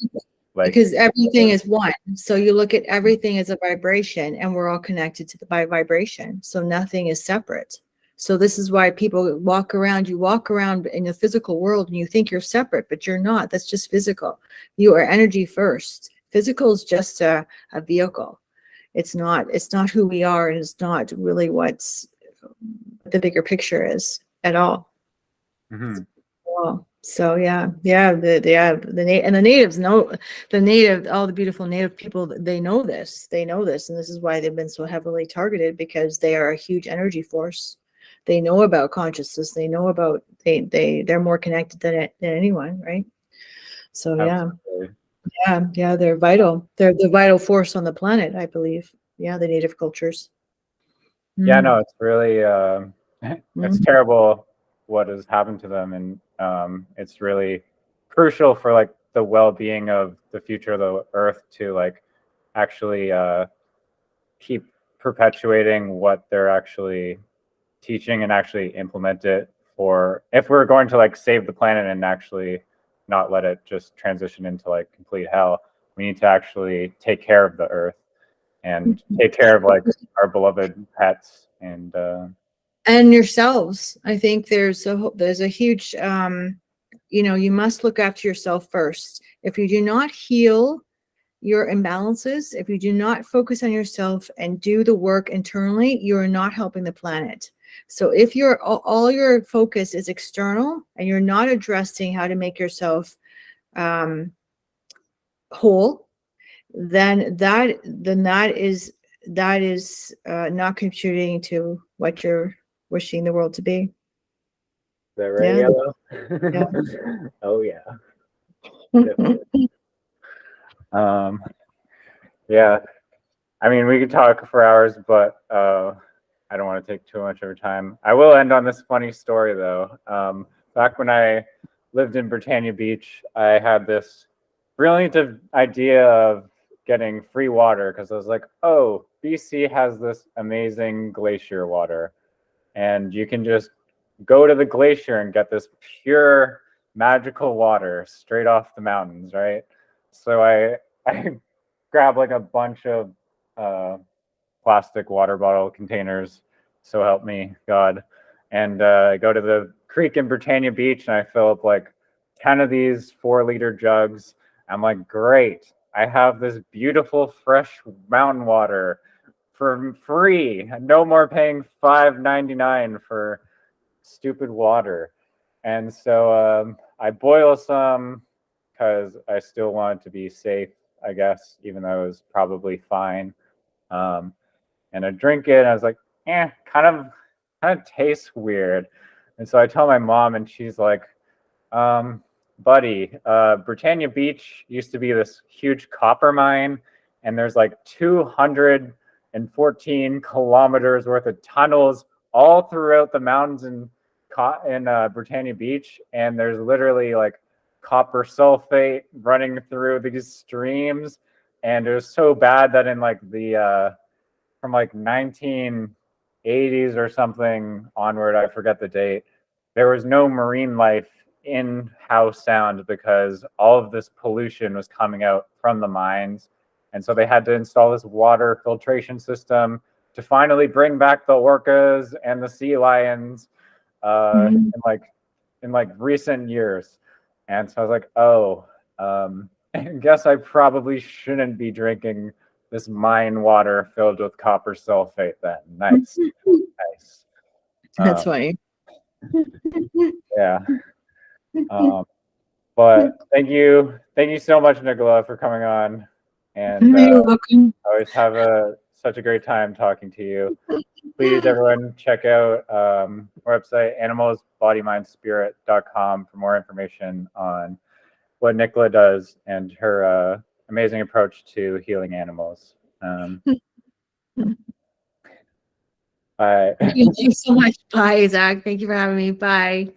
like, Because everything is one. So you look at everything as a vibration, and we're all connected to the by vibration. So nothing is separate. So this is why people walk around. You walk around in the physical world and you think you're separate, but you're not. That's just physical. You are energy first. Physical is just a vehicle. It's not who we are, and it's not really what's the bigger picture is at all. mm-hmm. Well, so yeah, and the natives know, all the beautiful native people, they know this, and this is why they've been so heavily targeted, because they are a huge energy force. They know about consciousness. They know about they're more connected than anyone, right? So yeah, Absolutely. yeah, they're vital. They're the vital force on the planet, I believe. Yeah, the native cultures. Yeah, Mm. no, it's really it's Mm. terrible what has happened to them, and it's really crucial for like the well-being of the future of the earth to like actually keep perpetuating what they're actually teaching and actually implement it, for if we're going to like save the planet and actually not let it just transition into like complete hell. We need to actually take care of the earth and take care of like our beloved pets And yourselves. I think there's a huge you must look after yourself first. If you do not heal your imbalances, if you do not focus on yourself and do the work internally, you're not helping the planet. So if all your focus is external and you're not addressing how to make yourself whole, then that is not contributing to what you're wishing the world to be. Is that right, Yeah. Yellow? Yeah. Oh yeah. Definitely. Yeah. I mean, we could talk for hours, but I don't want to take too much of your time. I will end on this funny story though. Back when I lived in Britannia Beach, I had this brilliant idea of getting free water because I was like, oh, BC has this amazing glacier water, and you can just go to the glacier and get this pure magical water straight off the mountains, right? So I grabbed like a bunch of plastic water bottle containers, so help me God, and go to the creek in Britannia Beach, and I fill up like 10 of these 4-liter jugs. I'm like, great, I have this beautiful fresh mountain water for free. No more paying $5.99 for stupid water. And so I boil some because I still want it to be safe, I guess, even though it was probably fine. And I drink it, and I was like, kind of tastes weird. And so I tell my mom, and she's like, buddy, Britannia Beach used to be this huge copper mine, and there's like 214 kilometers worth of tunnels all throughout the mountains in Britannia Beach, and there's literally like copper sulfate running through these streams, and it was so bad that in like the from like 1980s or something onward, I forget the date, there was no marine life in Howe Sound because all of this pollution was coming out from the mines. And so they had to install this water filtration system to finally bring back the orcas and the sea lions in like recent years. And so I was like, oh, I guess I probably shouldn't be drinking this mine water filled with copper sulfate then. Nice. Nice. That's funny. Yeah. But thank you so much, Nicola, for coming on. And You're welcome. I always have such a great time talking to you. Please, everyone, check out our website, animalsbodymindspirit.com, for more information on what Nicola does and her amazing approach to healing animals. Bye. Thank you so much. Bye, Zach. Thank you for having me. Bye.